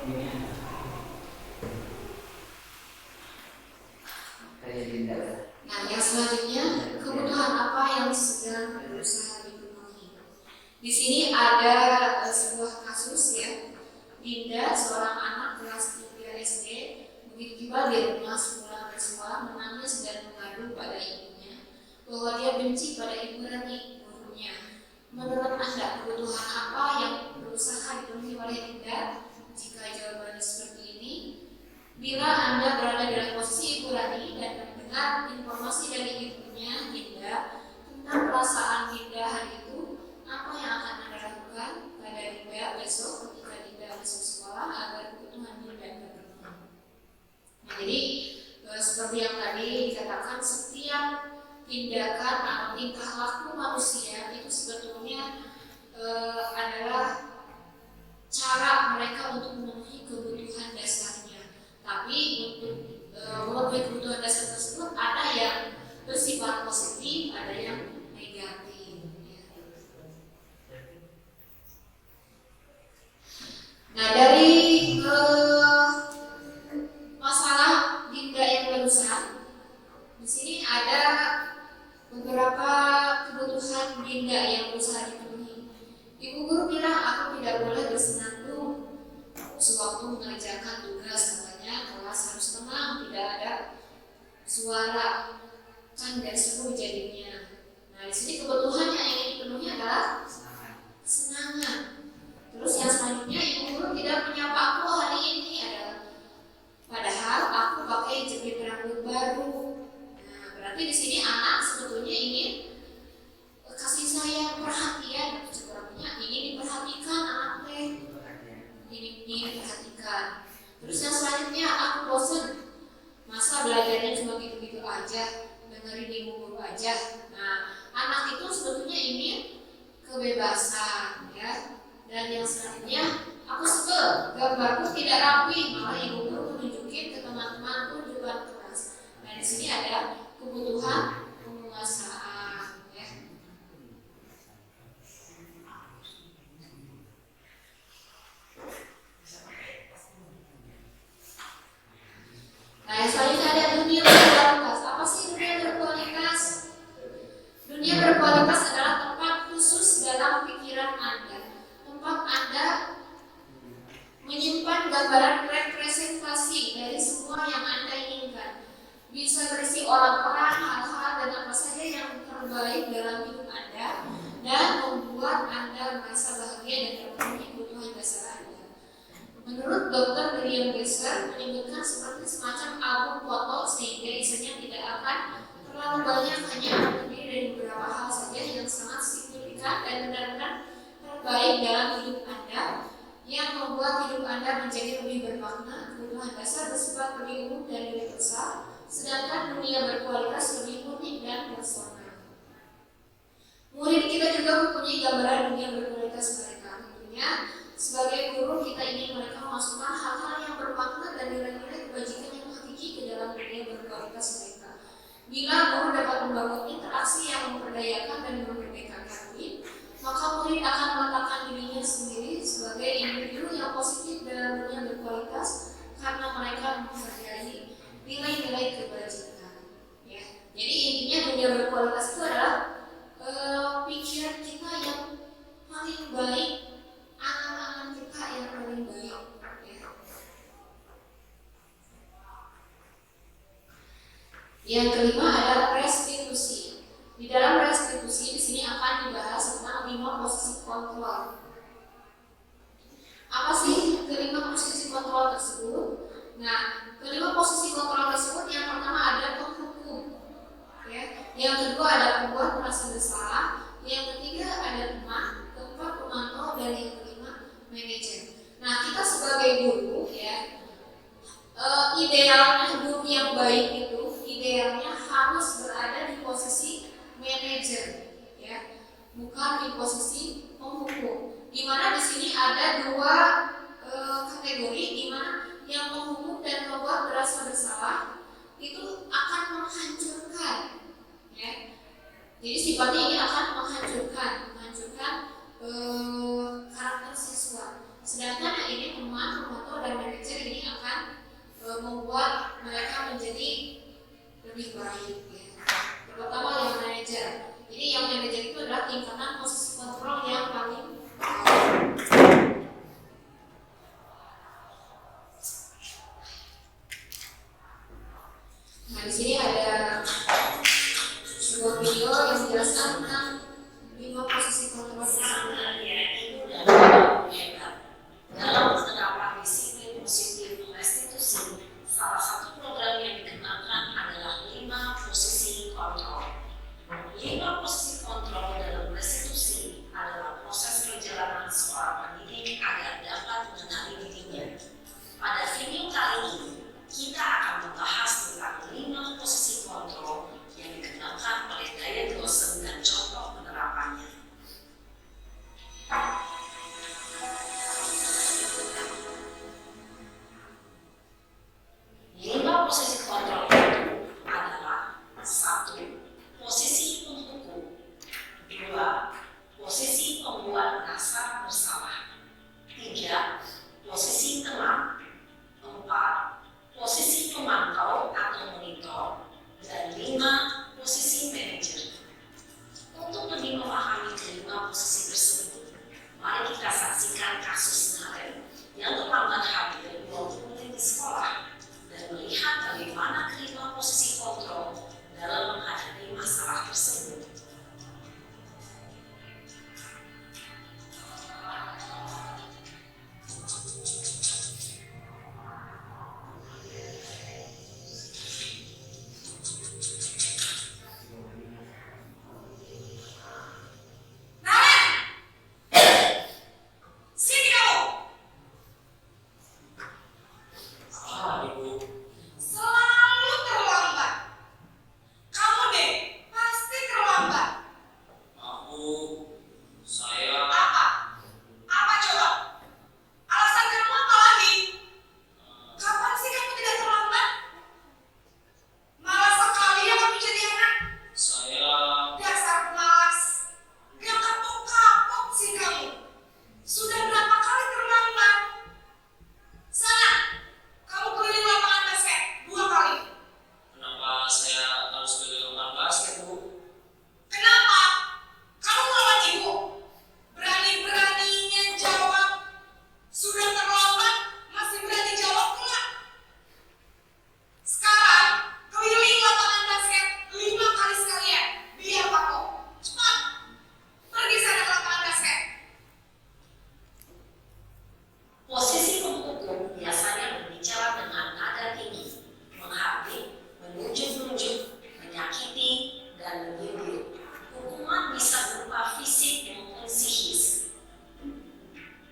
Nah, yang selanjutnya, kebutuhan apa yang sedang berusaha dipenuhi? Di sini ada sebuah kasus ya. Dinda, seorang anak kelas 3 SD, begitu tiba di rumah sepulang siswa menangis dan mengadu pada ibunya bahwa dia benci pada ibu Rani, gurunya. Menurut Anda, kebutuhan apa yang berusaha dipenuhi oleh Dinda? Jika jawabannya seperti ini, bila Anda berada dalam posisi ibu Rani dan mendengar informasi dari ibunya Dinda tentang perasaan Dinda hari itu, apa yang akan Anda lakukan pada Dinda besok ketika Dinda masuk sekolah agar kebutuhan Dinda terpenuhi? Nah, jadi seperti yang tadi dikatakan, setiap tindakan atau tingkah laku manusia itu sebetulnya adalah cara mereka untuk memenuhi kebutuhan dasarnya. Tapi untuk memenuhi kebutuhan dasar tersebut ada yang bersifat positif, ada yang negatif. Nah, dari masalah Dinda yang barusan, di sini ada beberapa kebutuhan Dinda yang berusaha dipenuhi. Ibu guru bilang aku tidak boleh bersenandung sewaktu mengerjakan tugas, katanya kelas harus tenang, tidak ada suara, kan gak seru jadinya. Nah, di sini kebutuhan yang ingin dipenuhi adalah kesenangan. Terus yang selanjutnya, ibu guru tidak menyapa aku hari ini, adalah padahal aku pakai jepit rambut baru. Nah, berarti di sini anak sebetulnya ingin kasih sayang, perhatian, sebenarnya ingin diperhatikan anak teh, ingin diperhatikan. Terus yang selanjutnya, aku bosan, masa belajarnya cuma gitu-gitu aja, dengerin ibu guru aja. Nah, anak itu sebetulnya ingin kebebasan, ya. Dan yang selanjutnya, aku sebel, gambarku tidak rapi, malah ibu guru menunjukin ke teman-temanku di depan kelas. Nah, di sini ada kebutuhan penguasaan, ya. Nah, yang selanjutnya ada dunia berkualitas. Apa sih dunia berkualitas? Dunia berkualitas adalah tempat khusus dalam pikiran Anda. Tempat Anda menyimpan gambaran representasi dari semua yang Anda inginkan. Bisa berisi orang-orang, hal-hal, dan apa saja yang terbaik dalam hidup Anda dan membuat Anda merasa bahagia dan terpenuhi kebutuhan dasar Anda. Menurut Dr. William Glasser menyebutkan seperti semacam album foto sehingga isinya tidak akan terlalu banyak, hanya terdiri dari beberapa hal saja yang sangat signifikan dan benar-benar terbaik dalam hidup Anda yang membuat hidup Anda menjadi lebih bermakna. Kebutuhan dasar bersifat lebih umum dan universal, sedangkan dunia berkualitas lebih unik dan personal. Murid kita juga mempunyai gambaran dunia berkualitas mereka. Tentunya sebagai guru kita ingin mereka memasukkan hal-hal yang bermakna dan nilai-nilai kebajikan yang hakiki ke dalam dunia berkualitas mereka. Bila guru dapat membangun interaksi yang memperdayakan dan memerdekakan murid, maka murid akan meletakkan dirinya sendiri sebagai individu yang positif dalam dunia berkualitas karena mereka menghargai nilai-nilai kebajikan. Ya. Jadi intinya dunia berkualitas itu adalah pikiran kita yang paling baik, angan-angan kita yang paling baik. Ya. Yang kelima adalah restitusi. Di dalam restitusi di sini akan dibahas tentang 5 posisi kontrol. Apa sih kelima posisi kontrol tersebut? Nah, kelima posisi kontrol tersebut yang pertama ada penghukum, ya. Yang kedua ada pembuat merasa bersalah. Yang ketiga ada teman, keempat pemantau, dan yang kelima manajer. Nah, kita sebagai guru, ya, idealnya guru yang baik itu idealnya harus berada di posisi manajer, ya, bukan di posisi penghukum. Di mana di sini ada 2 kategori, di mana yang menghukum dan membuat merasa bersalah itu akan menghancurkan, ya. Jadi sifatnya ini akan menghancurkan karakter siswa. Sedangkan yang ini teman, pemantau, dan membuat mereka menjadi lebih baik ya. Terutama yang manajer. Jadi yang manajer itu adalah tingkatan posisi kontrol yang paling Nah, di sini ada sebuah video yang menjelaskan tentang 5 posisi kontrol tersebut. Dalam penerapan disiplin positif restitusi, salah satu program yang dikembangkan adalah 5 posisi kontrol. 5 posisi kontrol dalam restitusi adalah proses perjalanan seorang pendidik agar dapat mengenali dirinya. Pada video kali ini, kita akan membahas tentang 5 posisi kontrol yang dikembangkan oleh Diane Dawson dan contoh penerapannya. 5 posisi kontrol itu adalah 1. Posisi penghukum, 2. Posisi pembuat rasa bersalah, 3. Posisi tenang, 4. Posisi pemantau atau monitor, dan 5. Posisi manajer. Untuk lebih memahami kelima posisi tersebut, mari kita saksikan kasus Naren yang terlambat hadir 20 menit di sekolah dan melihat bagaimana kelima posisi kontrol dalam menghadapi masalah tersebut. Sini kamu. Ibu. Selalu terlambat. Kamu deh pasti terlambat. Aku, saya, Apa? Apa coba? Alasan kamu apa lagi? Kapan sih kamu tidak terlambat? Malas sekali ya kamu jadi anak. saya, Dasar pemalas. Gak kapok-kapok sih kamu. Sudah berapa kali terlambat? Sana, kamu keliling lapangan basket 2 kali. kenapa saya harus keliling lapangan basket, Bu? Kenapa? Kamu melawan ibu? Berani-beraninya jawab. Sudah terlambat, masih berani jawab enggak? Sekarang, keliling lapangan basket 5 kali sekalian. Biar Paku. Cepat. Pergi sana ke lapangan basket. Posisi penghukum biasanya berbicara dengan nada tinggi, menghardik, menunjuk-nunjuk, menyakiti, dan menyindir. Hukuman bisa berupa fisik maupun psikis.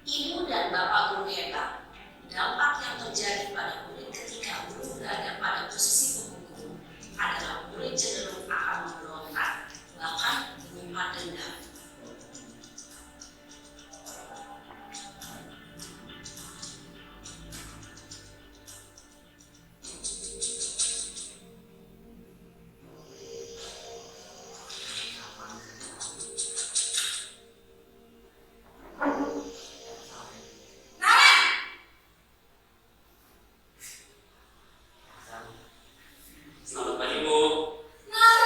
Ibu dan bapak guru hebat, dampak yang terjadi pada murid ketika guru berada pada posisi penghukum adalah murid cenderung akan memberontak, bahkan menyimpan dendam. Naren! Selamat pagi, Bu. Naren!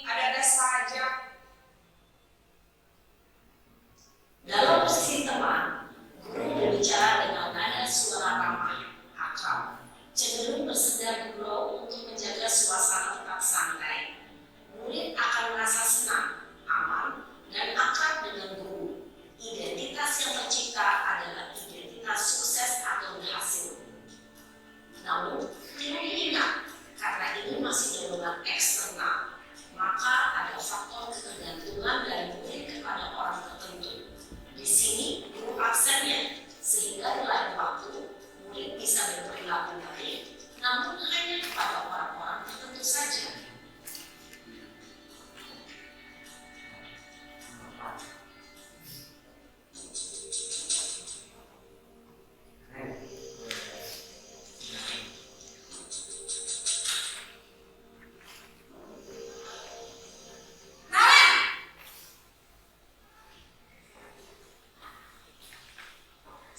Ada-ada saja. Dalam posisi teman, guru berbicara dengan nada suara ramah, akrab, cenderung bersenda gurau untuk menjaga suasana tetap santai. Murid akan merasa senang, aman, dan akrab dengan guru. Identitas yang tercipta adalah identitas sukses atau berhasil. Namun, perlu diingat, karena ini masih dorongan eksternal, maka ada faktor ketergantungan dari murid kepada orang tertentu. Di sini, guru absennya, sehingga di lain waktu, murid bisa berperilaku baik, namun hanya kepada orang-orang tertentu saja.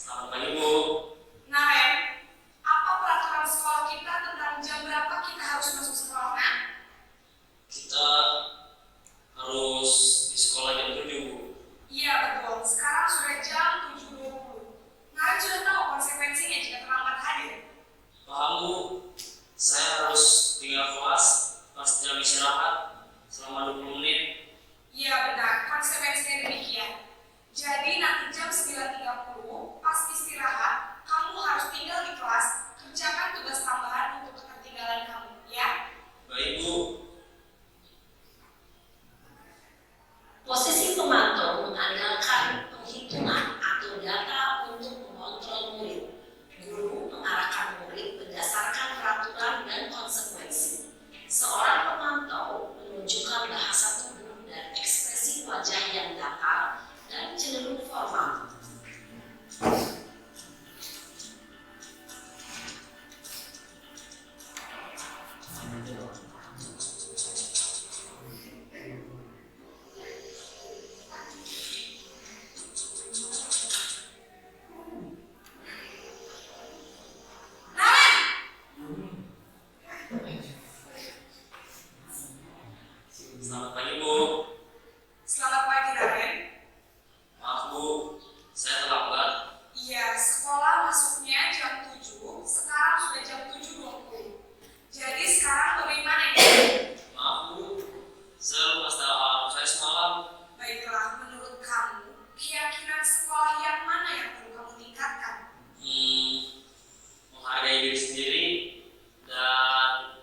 Selamat pagi, Bu. Naren, apa peraturan sekolah kita tentang jam berapa kita harus masuk sekolah, Nak? Kita harus di sekolah jam 7, Bu. Iya betul, sekarang sudah jam 7.20. Naren sudah tahu konsekuensinya jika terlambat hadir. Paham, Bu? Saya harus tinggal kelas pas jam istirahat selama 20 menit. Iya benar, konsekuensinya demikian. Jadi nanti jam 9.30 pas istirahat, kamu harus tinggal di kelas, kerjakan tugas tambahan untuk ketertinggalan kamu, ya? Baik, Bu. Posisi pemantau mengandalkan penghitungan atau data untuk mengontrol murid. Guru mengarahkan murid berdasarkan peraturan dan konsekuensi. Seorang pemantau menunjukkan bahasa tubuh dan ekspresi wajah yang datar dan cenderung formal. Selamat pagi, Bu. Selamat pagi, Naren. Maaf, Bu. Saya terlambat. Iya, sekolah masuknya jam 7, sekarang sudah jam 7.20. Jadi sekarang bagaimana ya? Maaf, Bu. Saya lupa setel alarm saya semalam. Baiklah, menurut kamu, keyakinan sekolah yang mana yang perlu kamu tingkatkan? Menghargai diri sendiri dan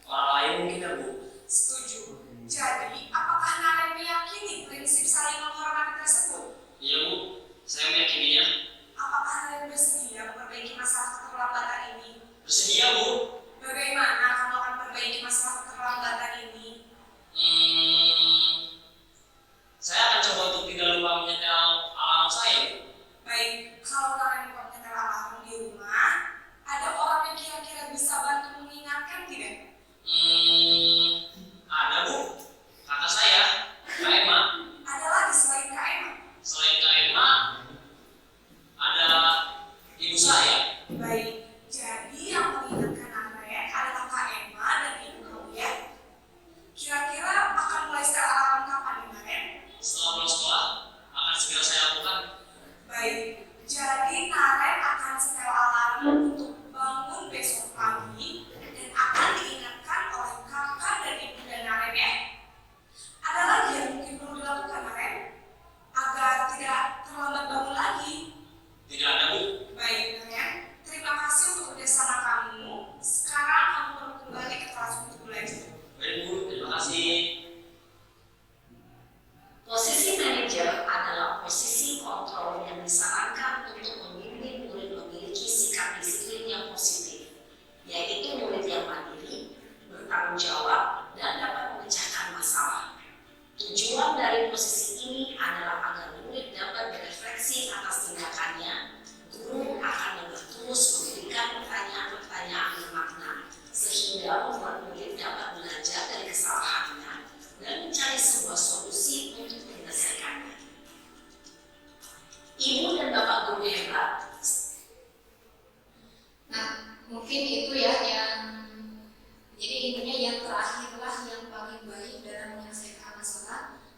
orang lain mungkin, ya, Bu. Setuju. Jadi, apakah Naren meyakini prinsip saling menghormati tersebut? Iya, Bu. Saya meyakininya. Apakah Naren bersedia memperbaiki masalah keterlambatan ini? Bersedia, Bu. Bagaimana kamu akan perbaiki masalah keterlambatan ini? Saya akan coba untuk tidak lupa menyetel alarm saya, Bu. Baik, kalau Naren buat nyetel alarm di rumah, ada orang yang kira-kira bisa bantu mengingatkan tidak? Ada, Bu. Kakak saya, Kak Emma. Ada lagi selain Kak Emma? Selain Kak Emma, ada ibu saya. Baik, jadi yang mengingatkan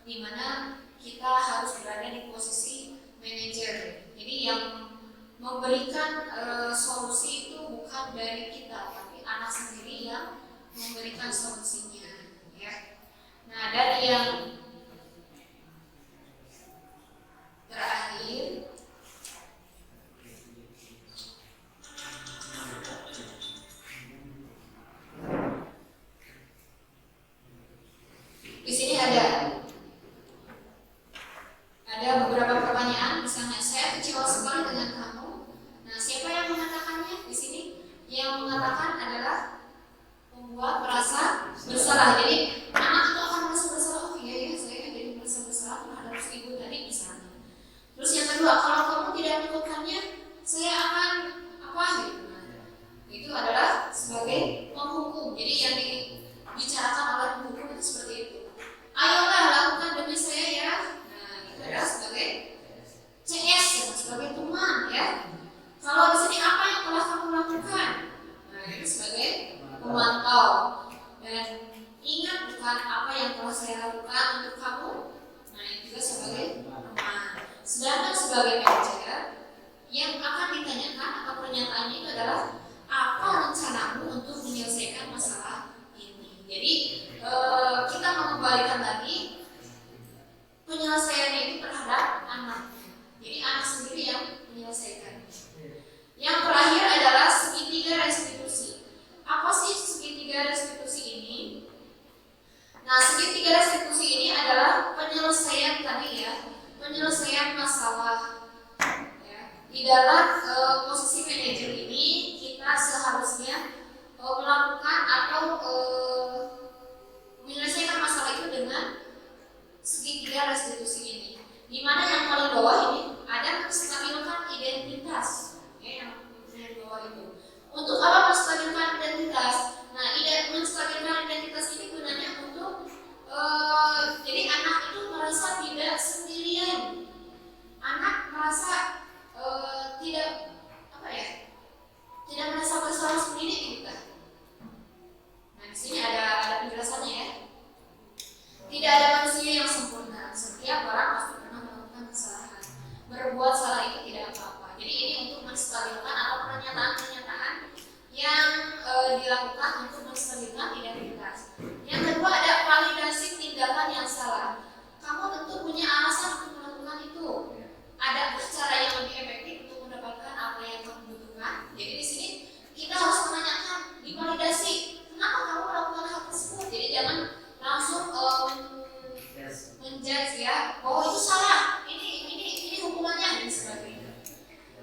di mana kita harus berada di posisi manajer. Jadi yang memberikan solusi itu bukan dari kita, tapi anak sendiri yang memberikan solusinya, ya. Nah, dari yang terakhir, di sini ada beberapa pertanyaan, misalnya saya kecewa sekali dengan kamu. Nah, siapa yang mengatakannya di sini? Yang mengatakan adalah membuat merasa bersalah. Jadi anak itu akan merasa bersalah. Oh iya ya, saya jadi merasa bersalah terhadap ibu tadi misalnya. Terus yang kedua, kalau kamu tidak melakukannya, saya akan apa gitu. Nah, itu adalah sebagai penghukum. Jadi yang dibicarakan oleh penghukum itu seperti itu. Ayolah lakukan demi saya ya. Nah, itu adalah sebagai CS, sebagai teman ya. Kalau di sini apa yang telah kamu lakukan? Nah, itu sebagai pemantau. Dan ingat bukan apa yang telah saya lakukan untuk kamu. Nah, itu juga sebagai teman. Sedangkan sebagai manajer, yang akan ditanyakan atau pernyataannya itu adalah apa rencanamu untuk menyelesaikan masalah ini. Jadi kita mengembalikan lagi penyelesaiannya itu terhadap anaknya. Jadi anak sendiri yang menyelesaikan. Yang terakhir adalah segitiga restitusi. Apa sih segitiga restitusi ini? Nah, segitiga restitusi ini adalah penyelesaian tadi ya, penyelesaian masalah. Ya. Di dalam posisi manajer ini kita seharusnya melakukan atau menyelesaikan masalah itu dengan segitiga restitusi ini. Di mana yang paling bawah ini ada menstabilkan identitas. Yang di bawah itu. Untuk apa menstabilkan identitas? Nah, menstabilkan identitas ini gunanya untuk jadi anak itu merasa tidak sendirian. Anak merasa tidak apa ya? Tidak merasa bersalah sendiri gitu. Nah, di sini ada penjelasannya ya. Tidak ada manusia yang sempurna. Setiap orang pasti pernah melakukan kesalahan. Berbuat salah itu tidak apa-apa. Jadi ini untuk menstabilkan atau pernyataan-pernyataan yang dilakukan untuk menstabilkan identitas. Yang kedua ada validasi tindakan yang salah. Kamu tentu punya alasan untuk melakukan itu. Ada cara yang lebih efektif untuk mendapatkan apa yang kamu butuhkan. Jadi di sini kita harus menanyakan, divalidasi, kenapa kamu melakukan hal tersebut. Jadi jangan langsung menjudge ya, oh itu salah, ini hukumannya dan sebagainya.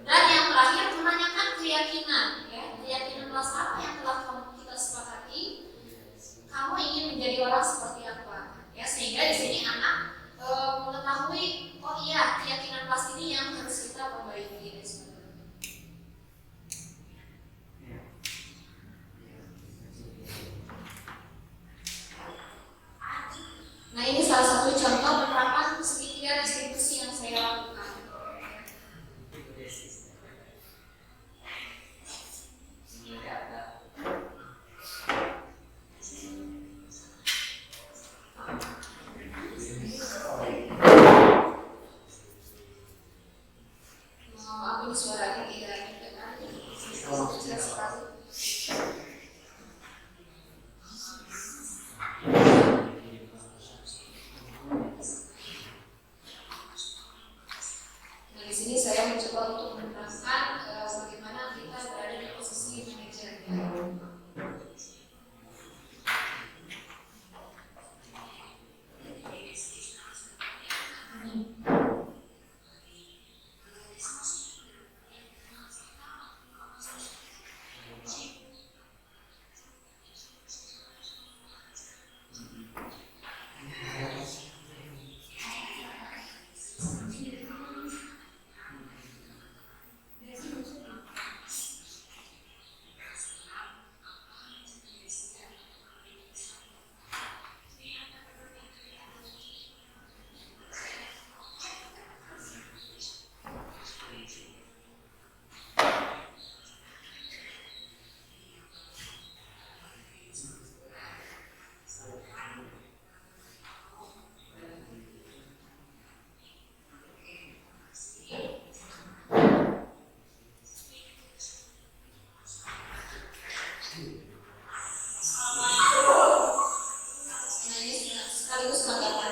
Dan yang terakhir menanyakan keyakinan, ya, keyakinan kelas apa yang telah kita sepakati, kamu ingin menjadi orang seperti apa, ya, sehingga di sini anak mengetahui, oh iya keyakinan kelas ini yang harus kita perbaiki dan sebagainya. Nah, ini salah satu contoh penerapan segitiga restitusi yang saya lakukan. Aku ini suaranya tidak dengar, jelas sekali.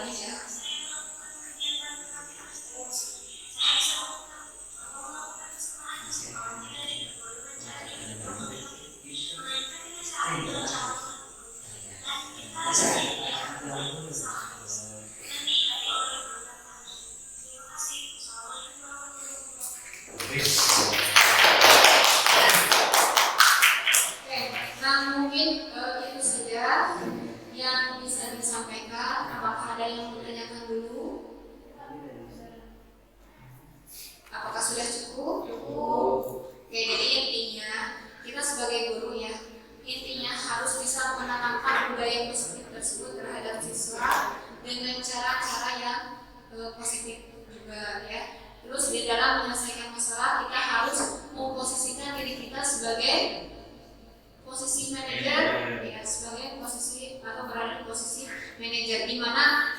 banyak ya. Oke, nah mungkin itu saja yang bisa disampaikan. Apakah ada yang mau ditanyakan dulu? Apakah sudah cukup? Cukup. Oke, jadi intinya kita sebagai guru ya, intinya harus bisa menanamkan budaya positif tersebut terhadap siswa dengan cara-cara yang positif juga ya. Terus di dalam menyelesaikan masalah kita harus memposisikan diri kita sebagai posisi manajer ya, sebagai posisi atau berada di posisi manajer, di mana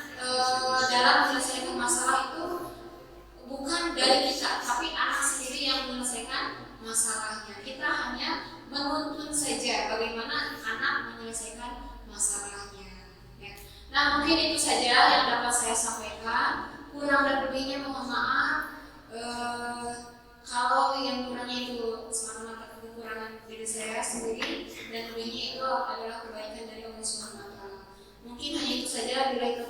dalam menyelesaikan masalah itu bukan dari kita, tapi anak sendiri yang menyelesaikan masalahnya. Kita hanya menuntun saja bagaimana anak menyelesaikan masalahnya ya. Nah mungkin itu saja yang dapat saya sampaikan, kurang dan lebihnya mohon maaf. Kalau yang kurangnya itu semata-mata kekurangan diri saya sendiri, dan lebihnya itu adalah kebaikan dari Allah Subhanahu wa Ta'ala. Mungkin hanya itu saja. Bila itu